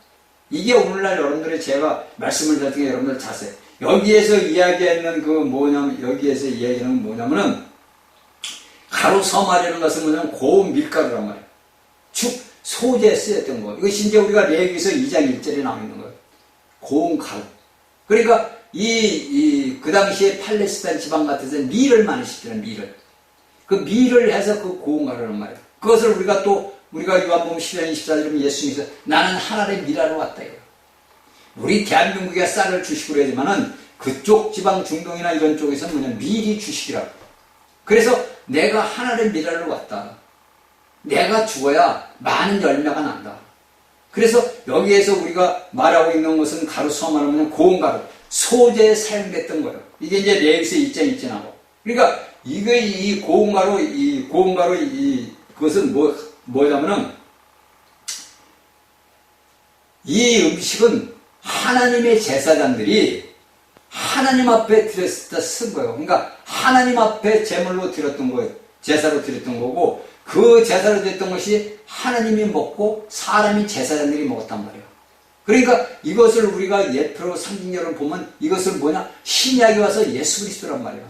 이게 오늘날 여러분들의 제가 말씀을 드린 여러분들 자세. 여기에서 이야기하는 그 뭐냐면 여기에서 이야기하는 뭐냐면은 가루 서말이라는 것은 뭐냐면 고운 밀가루란 말이에요. 축, 소재에 쓰였던 거. 이것이 이제 우리가 레위기서 2장 1절에 나와 있는 거예요. 고운 가루. 그러니까 그 당시에 팔레스타인 지방 같은 데서 밀을 많이 시키는 밀을. 그 밀을 해서 그 고운 가루란 말이에요. 그것을 우리가 요한복음 12장 24절에 예수님께서 나는 하나님의 밀하러 왔다. 이거. 우리 대한민국에 쌀을 주식으로 하지만은 그쪽 지방 중동이나 이런 쪽에서는 뭐냐 미리 주식이라고. 그래서 내가 하나님의 미랄로 왔다. 내가 죽어야 많은 열매가 난다. 그래서 여기에서 우리가 말하고 있는 것은 가루수와 말하면 고운 가루, 소재에 사용됐던 거예요. 이게 이제 레위기서 2장 2절하고. 그러니까 이 고운 가루, 그것은 뭐냐면은 이 음식은 하나님의 제사장들이 하나님 앞에 드렸을 때 쓴 거예요. 그러니까 하나님 앞에 제물로 드렸던 거예요. 제사로 드렸던 거고 그 제사로 드렸던 것이 하나님이 먹고 사람이 제사장들이 먹었단 말이에요. 그러니까 이것을 우리가 예표로 상징적으로 보면 이것을 뭐냐? 신약에 와서 예수 그리스도란 말이에요.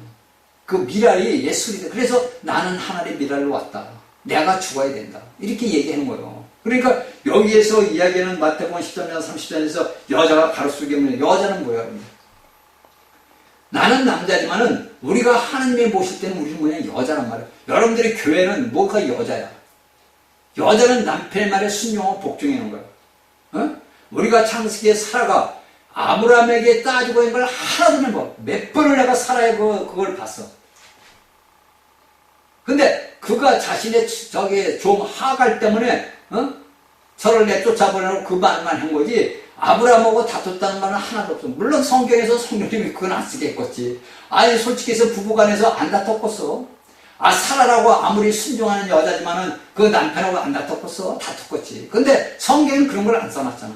그 미랄이 예수 그리스도. 그래서 나는 하나님의 미랄로 왔다. 내가 죽어야 된다. 이렇게 얘기하는 거예요. 그러니까 여기에서 이야기하는 마태복음 10장 30절에서 여자가 가로 속에 있는 여자는 뭐예요? 나는 남자지만은 우리가 하나님이 모실 때는 우리는 뭐냐? 여자란 말이에요. 여러분들의 교회는 뭐가 여자야? 여자는 남편의 말에 순종하고 복종하는 거예요. 어? 우리가 창세기에 사라가 아브라함에게 따지고 있는 걸 하나도 몇 번을 내가 사라의 그걸 봤어. 근데 그가 자신의 좀 하갈 때문에 저를 내쫓아보려고 그 말만 한 거지 아브라함하고 다퉜다는 말은 하나도 없어. 물론 성경에서 성령님이 그건 안 쓰겠겠지. 아니 솔직히 해서 부부간에서 안 다퉜겠어. 사라라고 아무리 순종하는 여자지만은 그 남편하고 안 다퉜겠어. 다퉜겠지. 근데 성경은 그런 걸 안 써놨잖아.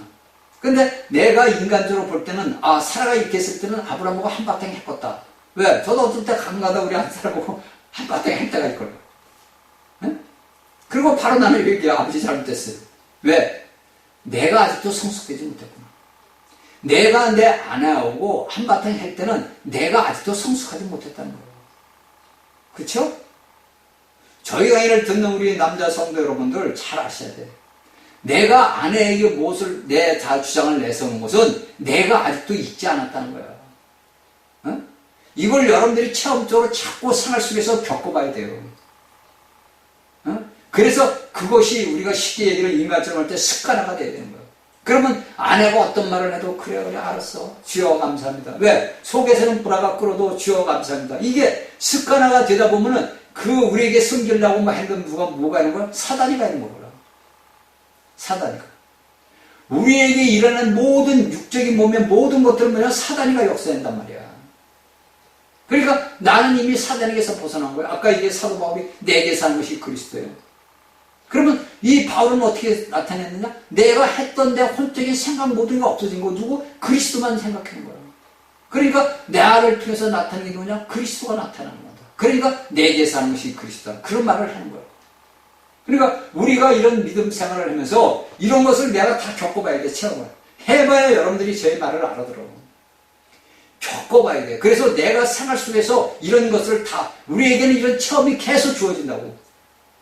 근데 내가 인간적으로 볼 때는 사라가 이렇게 했을 때는 아브라함하고 한바탕 했겠다. 왜? 저도 어떨 때 가끔가다 우리 한 사람하고 한바탕 할 때가 있거든. 응? 그리고 바로 나는 얘기해. 아버지 잘못됐어요. 왜? 내가 아직도 성숙되지 못했구나. 내가 내 아내하고 한바탕 할 때는 내가 아직도 성숙하지 못했다는 거예요. 그렇죠? 저희 강의를 듣는 우리 남자 성도 여러분들 잘 아셔야 돼요. 내가 아내에게 무엇을 내 주장을 내세우는 것은 내가 아직도 잊지 않았다는 거예요. 어? 이걸 여러분들이 체험적으로 자꾸 생활 속에서 겪어봐야 돼요. 어? 그래서 그것이 우리가 쉽게 얘기를 인간처럼 할 때 습관화가 돼야 되는 거예요. 그러면 아내가 어떤 말을 해도 그래 알았어. 주여 감사합니다. 왜? 속에서는 불화가 끓어도 주여 감사합니다. 이게 습관화가 되다 보면은 그 우리에게 숨기려고 했던 뭐가 있는 거야? 사단이 가 있는 거구나. 사단이가. 우리에게 일어나는 모든 육적인 몸의 모든 것들은 뭐냐? 사단이가 역사한단 말이야. 그러니까 나는 이미 사단에게서 벗어난 거야. 아까 이게 사도 바울이 내게 사는 것이 그리스도예요. 그러면 이 바울은 어떻게 나타냈느냐? 내가 했던 내 혼적인 생각 모든 게 없어진 거 누구? 그리스도만 생각하는 거야. 그러니까 나를 통해서 나타나는 게 뭐냐? 그리스도가 나타나는 거다. 그러니까 내게 사는 것이 그리스도다. 그런 말을 하는 거야. 그러니까 우리가 이런 믿음 생활을 하면서 이런 것을 내가 다 겪어봐야 돼. 체험을 해봐야 여러분들이 제 말을 알아들어. 겪어봐야 돼. 그래서 내가 생활 속에서 이런 것을 다 우리에게는 이런 체험이 계속 주어진다고.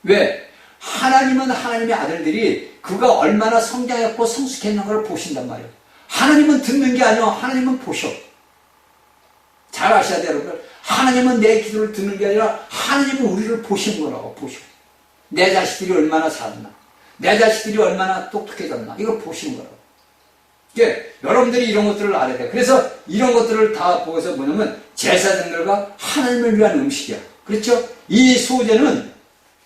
왜? 하나님은 하나님의 아들들이 그가 얼마나 성장했고 성숙했는 걸 보신단 말이에요. 하나님은 듣는 게 아니라 하나님은 보셔. 잘 아셔야 돼요, 여러분들. 하나님은 내 기도를 듣는 게 아니라 하나님은 우리를 보시는 거라고. 보셔. 내 자식들이 얼마나 잘했나, 내 자식들이 얼마나 똑똑해졌나, 이걸 보시는 거라고. 예, 여러분들이 이런 것들을 알아야 돼요. 그래서 이런 것들을 다 보고서 뭐냐면 제사장들과 하나님을 위한 음식이야. 그렇죠? 이 소재는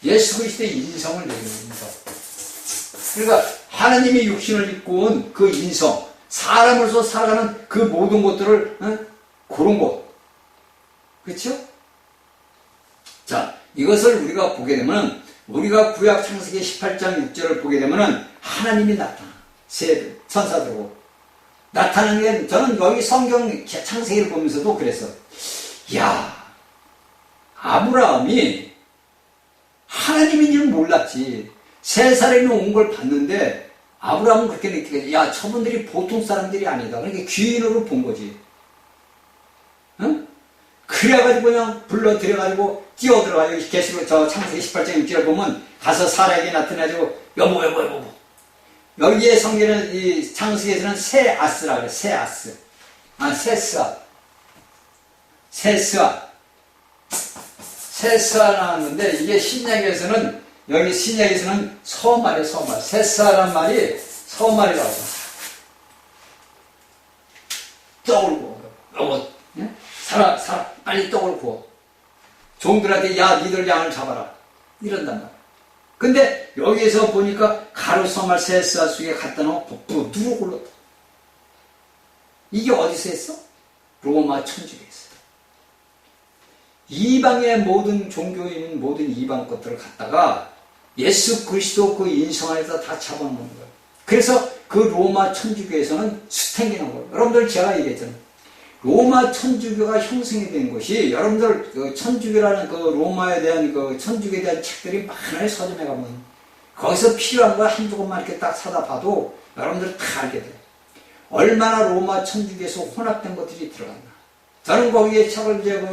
예수 그리스도의 인성을 내리는 인성. 그러니까 하나님이 육신을 입고 온 그 인성, 사람으로서 살아가는 그 모든 것들을 고른 것. 그렇죠? 자, 이것을 우리가 보게 되면 우리가 구약 창세기 18장 6절을 보게 되면은 하나님이 나타나. 세 천사들고 나타나는 게 저는 여기 성경 창세기를 보면서도 그랬어요. 이야, 아브라함이 하나님인지는 몰랐지. 세 사람이 온 걸 봤는데 아브라함은 그렇게 느끼겠지. 야, 저분들이 보통 사람들이 아니다. 그러니까 귀인으로 본 거지. 응? 그래가지고 그냥 불러들여가지고 뛰어들어가. 여기 계시록 저 창세기 18장 6절을 보면 가서 사라에게 나타나가지고 여보. 여기에 성경은 이 창세기에서는 세아스라 그래. 세아스. 세스아 나왔는데 이게 신약에서는 여기 신약에서는 서말이에요. 서말. 세스아란 말이 서말이라고. 종들한테 야 니들 양을 잡아라 이런단 말이야. 근데 여기에서 보니까 가로섬을 세스아 속에 갖다 놓고 누르고 굴렀다. 이게 어디서 했어? 로마 천주교에서. 이방의 모든 종교인 모든 이방 것들을 갖다가 예수 그리스도 그 인성 안에서 다 잡아놓는 거예요. 그래서 그 로마 천주교에서는 수탱기는 거예요. 여러분들 제가 얘기했잖아요. 로마 천주교가 형성이 된 것이 여러분들 그 천주교라는 그 로마에 대한 그 천주교에 대한 책들이 많아요. 서점에 가면 거기서 필요한 거 한두 권만 이렇게 딱 사다 봐도 여러분들 다 알게 돼요. 얼마나 로마 천주교에서 혼합된 것들이 들어갔나. 저는 거기에 책을 이제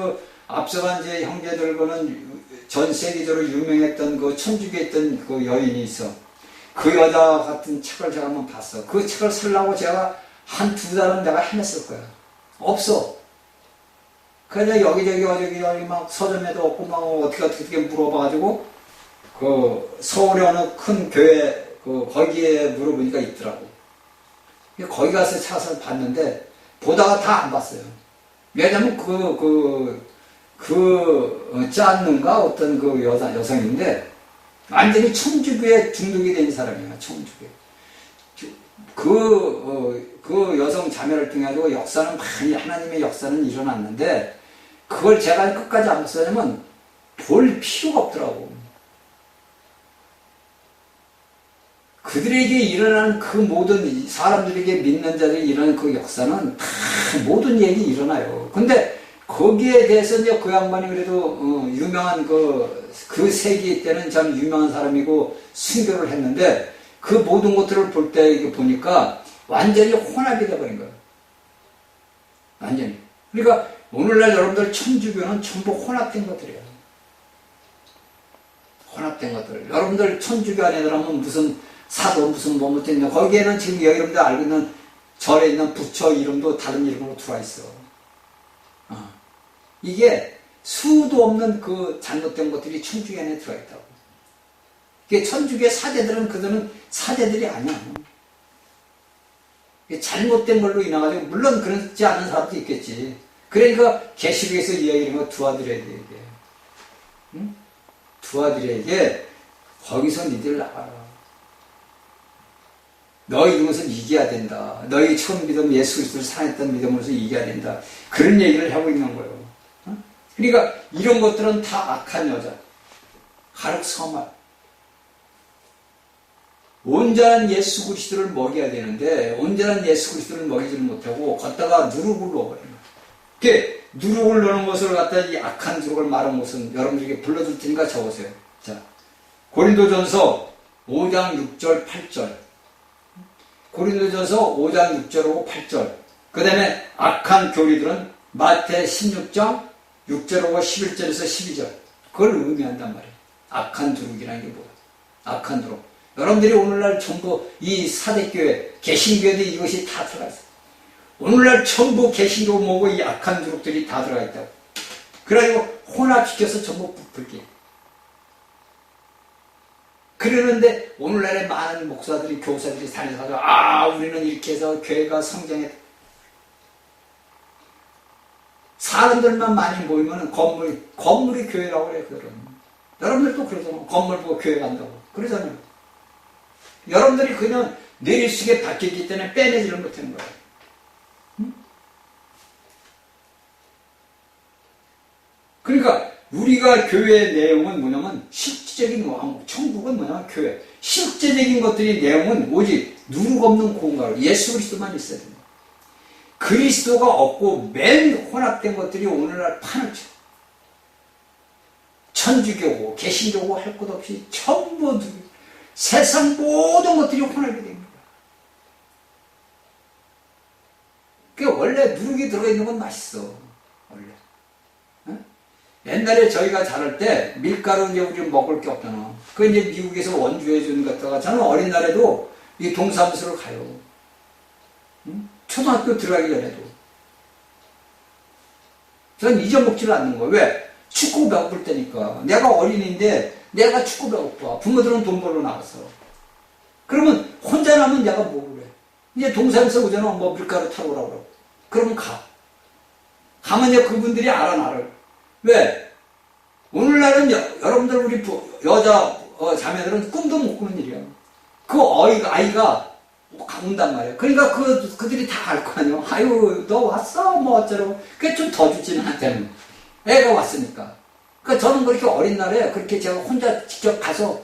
앞서간 이제 형제들과는 전 세계적으로 유명했던 그 천주교에 있던 그 여인이 있어. 그 여자 같은 책을 제가 한번 봤어. 그 책을 쓰려고 제가 한 2달은 내가 헤맸을 거야. 없어. 그래서 여기저기 막 서점에도 없고 막 어떻게 물어봐가지고 그 서울에 어느 큰 교회 거기에 물어보니까 있더라고. 거기 가서 찾아서 봤는데 보다가 다 안 봤어요. 왜냐면 짠는가 어떤 그 여성인데 완전히 천주교에 중독이 된 사람이야. 천주교. 그 여성 자매를 통해 가지고 역사는 많이 하나님의 역사는 일어났는데 그걸 제가 끝까지 안 봤냐면 볼 필요가 없더라고. 그들에게 일어나는 그 모든 사람들에게 믿는 자들이 일어나는 그 역사는 다 모든 얘기 일어나요. 근데 거기에 대해서 이제 그 양반이 그래도 유명한 그 세기 때는 참 유명한 사람이고 순교를 했는데 그 모든 것들을 볼 때 보니까 완전히 혼합이 돼버린 거예요. 완전히. 그러니까 오늘날 여러분들 천주교는 전부 혼합된 것들이에요. 혼합된 것들. 여러분들 천주교 안에 들어가면 무슨 사도 무슨 뭐 있냐. 거기에는 지금 여러분들 알고 있는 절에 있는 부처 이름도 다른 이름으로 들어와 있어. 이게 수도 없는 그 잘못된 것들이 천주교 안에 들어와 있다고. 이게 천주교의 사제들은 그들은 사제들이 아니야. 잘못된 걸로 인해가지고 물론 그렇지 않은 사람도 있겠지. 그러니까 계시록에서 이야기하는 거 두 아들에게 응? 두 아들에게 거기서 니들 나가라. 너희 이것을 이겨야 된다. 너희 처음 믿음 예수 그리스도를 사랑했던 믿음으로서 이겨야 된다. 그런 얘기를 하고 있는 거예요. 그러니까 이런 것들은 다 악한 여자. 가륵서말. 온전한 예수 그리스도를 먹여야 되는데 온전한 예수 그리스도를 먹이지를 못하고 걷다가 누룩을 넣어버리는 거예요. 이렇게 누룩을 넣는 것을 갖다 이 악한 누룩을 말한 것은 여러분들에게 불러줄 테니까 적으세요. 자, 고린도전서 5장 6절 8절. 고린도전서 5장 6절하고 8절. 그 다음에 악한 교리들은 마태 16장 6절하고 11절에서 12절. 그걸 의미한단 말이에요. 악한 두룩이라는 게 뭐야? 악한 두룩. 여러분들이 오늘날 전부 이 사대교회, 개신교회도 이것이 다 들어가 있어요. 오늘날 전부 개신교 뭐고 이 악한 두룩들이 다 들어가 있다고. 그래가지고 혼합시켜서 전부 부풀게. 그러는데 오늘날에 많은 목사들이 교사들이 다녀서 우리는 이렇게 해서 교회가 성장했다. 사람들만 많이 모이면 건물이 교회라고 그래요. 여러분들도 그러잖아요. 건물 보고 교회 간다고. 그러잖아요. 여러분들이 그냥 내리숙에 박혔기 때문에 빼내지를 못하는 거예요. 응? 그러니까 우리가 교회의 내용은 뭐냐면 실질적인 천국은 뭐냐면 교회. 실제적인 것들이 내용은 오직 누룩 없는 공간 예수 그리스도만 있어야 됩니다. 그리스도가 없고 맨 혼합된 것들이 오늘날 판을 쳐. 천주교고 개신교고 할 것 없이 전부 세상 모든 것들이 혼합이 됩니다. 그러니까 원래 누룩이 들어있는 건 맛있어. 원래. 응? 옛날에 저희가 자랄 때 밀가루 이제 우리 먹을 게 없잖아. 그 이제 미국에서 원주해 준 것다가 저는 어린 날에도 이 동사무소를 가요. 응? 초등학교 들어가기 전에도. 전 잊어먹지를 않는 거예요. 왜? 축구 배고플 때니까. 내가 어린이인데 내가 축구 배고파. 부모들은 돈 벌러 나갔어. 그러면 혼자 나면 내가 뭐 그래. 이제 동사무소 오잖아. 뭐 밀가루 타러 오라고 그러고. 그러면 가. 가면 이제 그분들이 알아 나를. 왜? 오늘날은 여러분들 우리 여자 자매들은 꿈도 못 꾸는 일이야. 그 아이가 온단 말이야. 그러니까 그들이 다 알 거 아니야. 아유, 너 왔어? 뭐 어쩌라고. 그게 좀 더 주지, 나한테는. 애가 왔으니까. 그러니까 저는 그렇게 어린 날에 그렇게 제가 혼자 직접 가서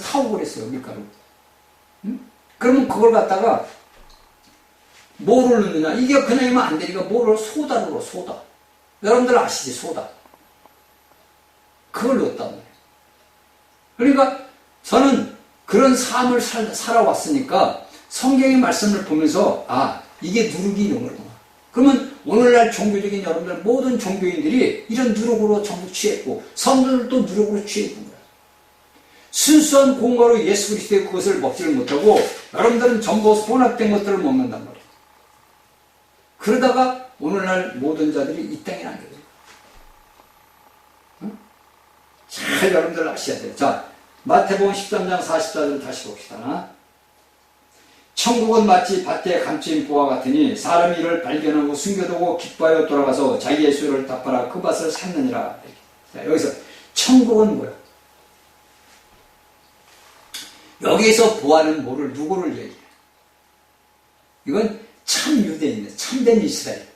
타고 그랬어요, 밀가루. 응? 그러면 그걸 갖다가 뭐를 넣느냐. 이게 그냥이면 안 되니까 뭐를 소다로 넣어, 소다. 여러분들 아시지, 소다. 그걸 넣었단 말이에요. 그러니까 저는 그런 삶을 살아왔으니까 성경의 말씀을 보면서 이게 누룩이 이런 거구나. 그러면 오늘날 종교적인 여러분들 모든 종교인들이 이런 누룩으로 전부 취했고 성도들도 누룩으로 취했던 거야. 순수한 공과로 예수 그리스도의 그것을 먹지를 못하고 여러분들은 전부 혼합된 것들을 먹는단 말이에요. 그러다가 오늘날 모든 자들이 이 땅에 남게 돼요. 응? 잘 여러분들 아셔야 돼요. 자, 마태복음 13장 44절 다시 봅시다. 천국은 마치 밭에 감추인 보와 같으니 사람이 이를 발견하고 숨겨두고 기뻐하여 돌아가서 자기의 수요를 닦아라 그 밭을 샀느니라. 자, 여기서 천국은 뭐야? 여기에서 보아는 누구를 얘기해? 이건 참 유대인이에요. 참된 이스라엘.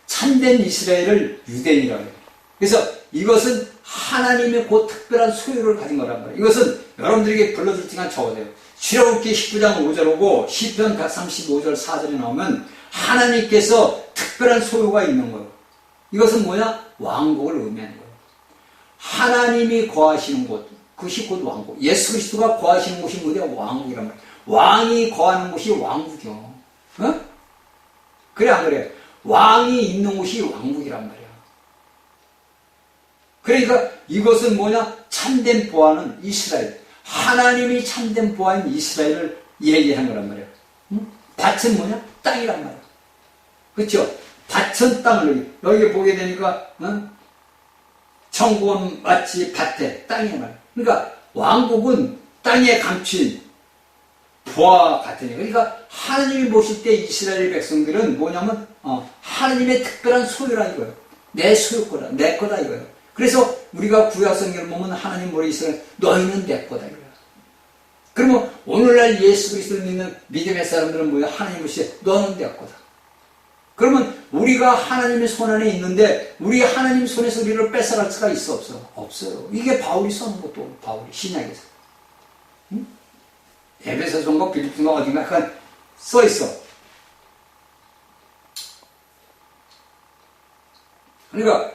참된 이스라엘을 유대인이라고 해요. 그래서 이것은 하나님의 그 특별한 소유를 가진 거란 말이에요. 이것은 여러분들에게 불러줄 시간 적어돼요. 출애굽기 19장 5절 오고 시편 135절 4절에 나오면 하나님께서 특별한 소유가 있는 거예요. 이것은 뭐냐? 왕국을 의미하는 거예요. 하나님이 거하시는 곳, 그것이 곧 왕국. 예수 그리스도가 거하시는 곳이 뭐냐? 왕국이란 말이에요. 왕이 거하는 곳이 왕국이요. 어? 그래 안 그래요? 왕이 있는 곳이 왕국이란 말이야. 그러니까 이것은 뭐냐? 참된 보아는 이스라엘. 하나님이 참된 보아인 이스라엘을 얘기하는 거란 말이야. 응? 밭은 뭐냐? 땅이란 말이야. 그렇죠? 밭은 땅을 여기 보게 되니까 천국은 마치 밭에 땅이란 말이야. 그러니까 왕국은 땅에 감춘 보아 같으니. 그러니까 하나님이 보실 때 이스라엘 백성들은 뭐냐면 하나님의 특별한 소유라 이거예요. 내 소유 거다, 내 거다 이거예요. 그래서 우리가 구약성경을 보면 하나님 뭐라 이스라엘 너희는 내 거다 이거예요. 그러면 오늘날 예수 그리스도를 믿는 믿음의 사람들은 뭐야? 하나님 보실 때 너는 내 거다. 그러면 우리가 하나님의 손 안에 있는데 우리 하나님 손에서 우리를 뺏어갈 수가 있어 없어? 없어요. 이게 바울이 써놓은 것도 바울이 신약에서. 응? 에베소서인가 빌립보인가 어딘가 약간 써있어. 그러니까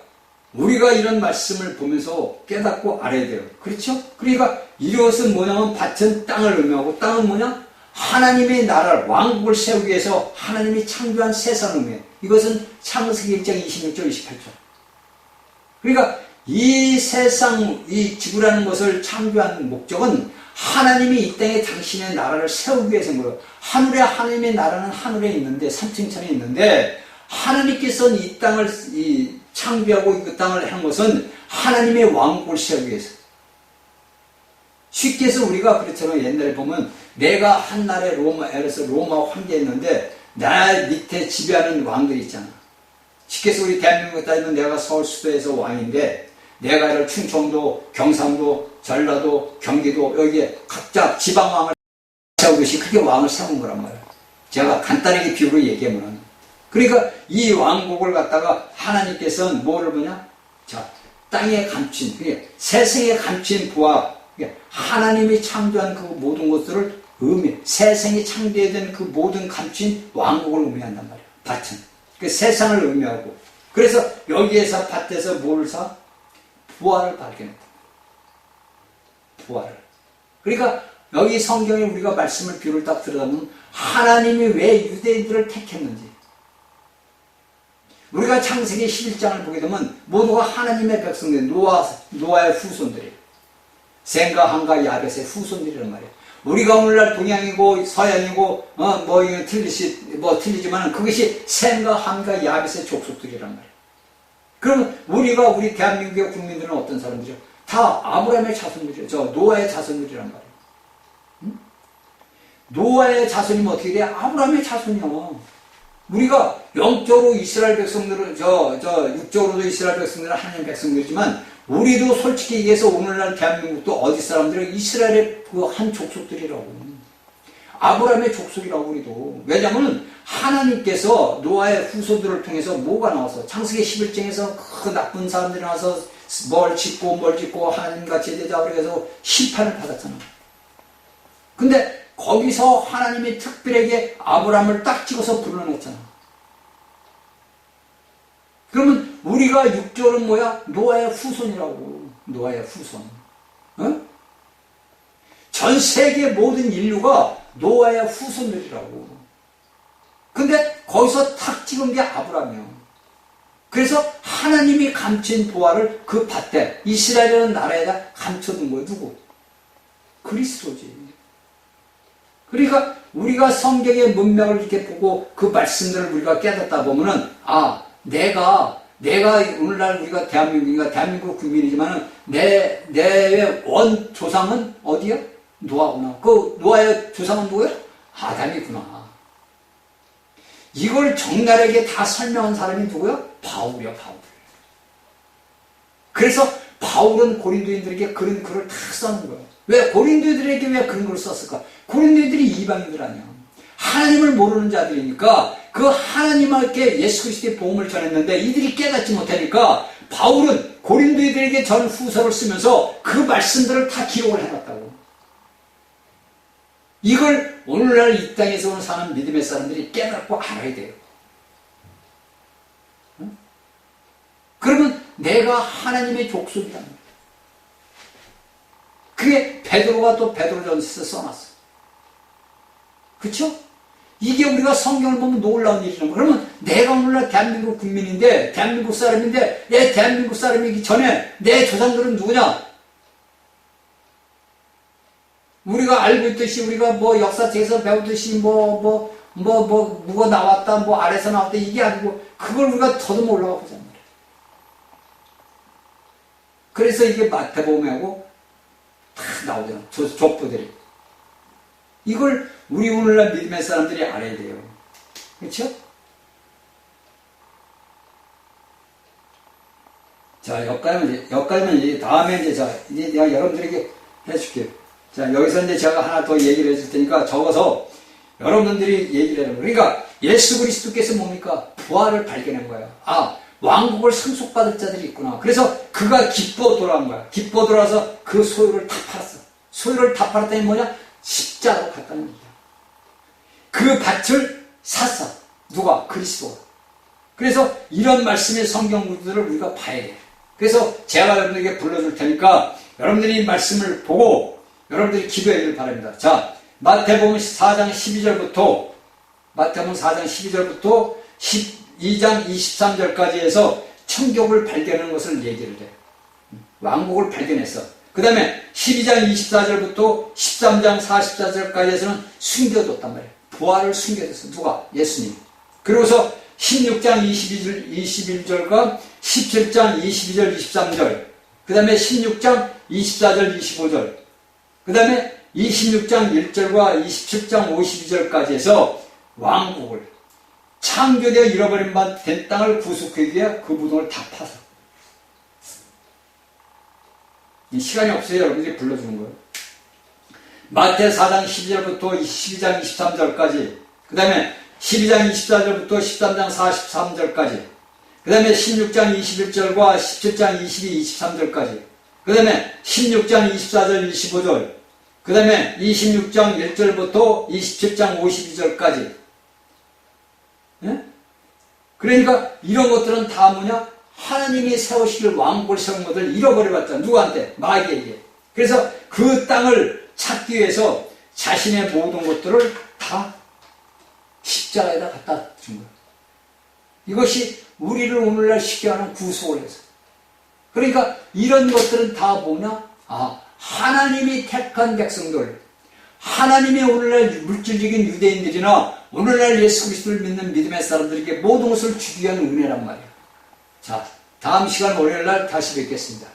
우리가 이런 말씀을 보면서 깨닫고 알아야 돼요. 그렇죠? 그러니까 이것은 뭐냐면 밭은 땅을 의미하고 땅은 뭐냐? 하나님의 나라를 왕국을 세우기 위해서 하나님이 창조한 세상을 의미해요. 이것은 창세기 1장 26절 28절. 그러니까 이 세상, 이 지구라는 것을 창조한 목적은 하나님이 이 땅에 당신의 나라를 세우기 위해서인 거예요. 하늘에 하나님의 나라는 하늘에 있는데 산층천에 있는데 하나님께서는 이 땅을 창조하고 그 땅을 한 것은 하나님의 왕국을 세우기 위해서. 쉽게 해서 우리가 그렇잖아요. 옛날에 보면 내가 한나라에 로마에서 로마 황제였는데 나 밑에 지배하는 왕들이 있잖아. 쉽게 해서 우리 대한민국에 따지면 내가 서울 수도에서 왕인데 내가 이를 충청도, 경상도, 전라도, 경기도 여기에 각자 지방왕을 세우듯이 크게 왕을 세운 거란 말이야. 제가 간단하게 비유로 얘기하면 그러니까 이 왕국을 갖다가 하나님께서는 뭐를 보냐? 자, 땅에 감춘, 세상에 감춘 부와 하나님이 창조한 그 모든 것들을 세상이 창조된 그 모든 감춘 왕국을 의미한단 말이에요. 밭은. 그 세상을 의미하고. 그래서 여기에서 밭에서 뭘 사? 부활을 발견했다. 부활을. 그러니까 여기 성경에 우리가 말씀을 비유를 딱 들여다보면 하나님이 왜 유대인들을 택했는지. 우리가 창세기 11장을 보게 되면 모두가 하나님의 백성들, 노아의 후손들이에요. 셈과 함과 야벳의 후손들이란 말이에요. 우리가 오늘날 동양이고 서양이고 틀리지만 그것이 셈과 함과 야벳의 족속들이란 말이에요. 그럼 우리 대한민국의 국민들은 어떤 사람들이죠? 다 아브라함의 자손들이에요. 저 노아의 자손들이란 말이에요. 응? 노아의 자손이면 어떻게 돼? 아브라함의 자손이요. 우리가 영적으로 이스라엘 백성들은, 육적으로도 이스라엘 백성들은 하나님 백성들이지만, 우리도 솔직히 얘기해서 오늘날 대한민국도 어디 사람들은 이스라엘의 그 한 족속들이라고. 아브라함의 족속이라고 우리도. 왜냐하면 하나님께서 노아의 후손들을 통해서 뭐가 나와서 창세기 11장에서 그 나쁜 사람들이 나와서 뭘 짓고 하나님같이 되자 그래서 심판을 받았잖아. 근데 거기서 하나님이 특별하게 아브라함을 딱 찍어서 불러냈잖아. 그러면 우리가 육조는 뭐야? 노아의 후손이라고. 노아의 후손. 어? 전 세계 모든 인류가 노아의 후손들이라고. 근데 거기서 탁 찍은 게 아브라함이야. 그래서 하나님이 감춘 보화를 그 밭에 이스라엘이라는 나라에다 감춰둔 거예요. 누구? 그리스도지. 그러니까 우리가 성경의 문맥을 이렇게 보고 그 말씀들을 우리가 깨닫다 보면은 내가 오늘날 우리가 대한민국 국민이지만은 내 원 조상은 어디야? 노아구나. 그 노아의 조상은 누구야? 아담이구나. 이걸 적나라하게 다 설명한 사람이 누구야? 바울이야, 바울. 그래서 바울은 고린도인들에게 그런 글을 다 써는 거야. 왜 고린도인들에게 왜 그런 글을 썼을까? 고린도인들이 이방인들 아니야. 하나님을 모르는 자들이니까 그 하나님께 예수 그리스도의 복음을 전했는데 이들이 깨닫지 못하니까 바울은 고린도인들에게 전 후서를 쓰면서 그 말씀들을 다 기록을 해놨다고. 이걸 오늘날 이 땅에서 사는 믿음의 사람들이 깨닫고 알아야 돼요. 응? 그러면 내가 하나님의 족속이다. 그게 베드로가 또 베드로전서에 써놨어. 그쵸? 이게 우리가 성경을 보면 놀라운 일이라는 거야. 그러면 내가 오늘날 대한민국 국민인데, 대한민국 사람인데, 내 대한민국 사람이기 전에 내 조상들은 누구냐? 우리가 알고 있듯이, 우리가 뭐 역사책에서 배우듯이, 뭐가 나왔다, 뭐 아래서 나왔다, 이게 아니고, 그걸 우리가 더듬어 올라가 보자 말이야. 그래서 이게 마태복음하고 다 나오잖아. 족보들이. 이걸 우리 오늘날 믿음의 사람들이 알아야 돼요. 그렇죠? 자, 여기까지만 이제 다음에 이제 내가 여러분들에게 해줄게요. 자, 여기서 이제 제가 하나 더 얘기를 해줄 테니까 적어서 여러분들이 얘기를 해요. 그러니까 예수 그리스도께서 뭡니까? 부활을 발견한 거예요. 왕국을 상속받을 자들이 있구나. 그래서 그가 기뻐 돌아온 거야. 기뻐 돌아와서 그 소유를 다 팔았어. 소유를 다 팔았더니 뭐냐? 십자가로 갔다는 얘기야. 그 밭을 샀어. 누가? 그리스도가. 그래서 이런 말씀의 성경 구절을 우리가 봐야 돼. 그래서 제가 여러분들에게 불러줄 테니까 여러분들이 이 말씀을 보고 여러분들이 기도하기를 바랍니다. 자, 마태복음 4장 12절부터 12장 23절까지 해서 천국을 발견하는 것을 얘기를 해. 왕국을 발견했어. 그 다음에 12장 24절부터 13장 44절까지 해서는 숨겨뒀단 말이에요. 부활을 숨겨뒀어. 누가? 예수님. 그리고서 16장 21절과 17장 22절 23절 그 다음에 16장 24절 25절 그 다음에 26장 1절과 27장 52절까지 해서 왕국을 창조되어 잃어버린 바 된 땅을 구속하기 위해 그 무덤을 다 파서 시간이 없어요. 여러분들이 불러주는 거예요. 마태 4장 12절부터 12장 23절까지 그 다음에 12장 24절부터 13장 43절까지 그 다음에 16장 21절과 17장 22, 23절까지 그 다음에 16장 24절 25절 그 다음에 26장 1절부터 27장 52절까지 예? 그러니까 이런 것들은 다 뭐냐? 하나님이 세우실 왕국을 세운 것을 잃어버려봤잖아. 누구한테? 마귀에게. 그래서 그 땅을 찾기 위해서 자신의 모든 것들을 다 십자가에다 갖다 준 거야. 이것이 우리를 오늘날 쉽게 하는 구속을 해서. 그러니까 이런 것들은 다 뭐냐? 하나님이 택한 백성들, 하나님의 오늘날 물질적인 유대인들이나 오늘날 예수 그리스도를 믿는 믿음의 사람들에게 모든 것을 주기 위한 은혜란 말이야. 자, 다음 시간 월요일날 다시 뵙겠습니다.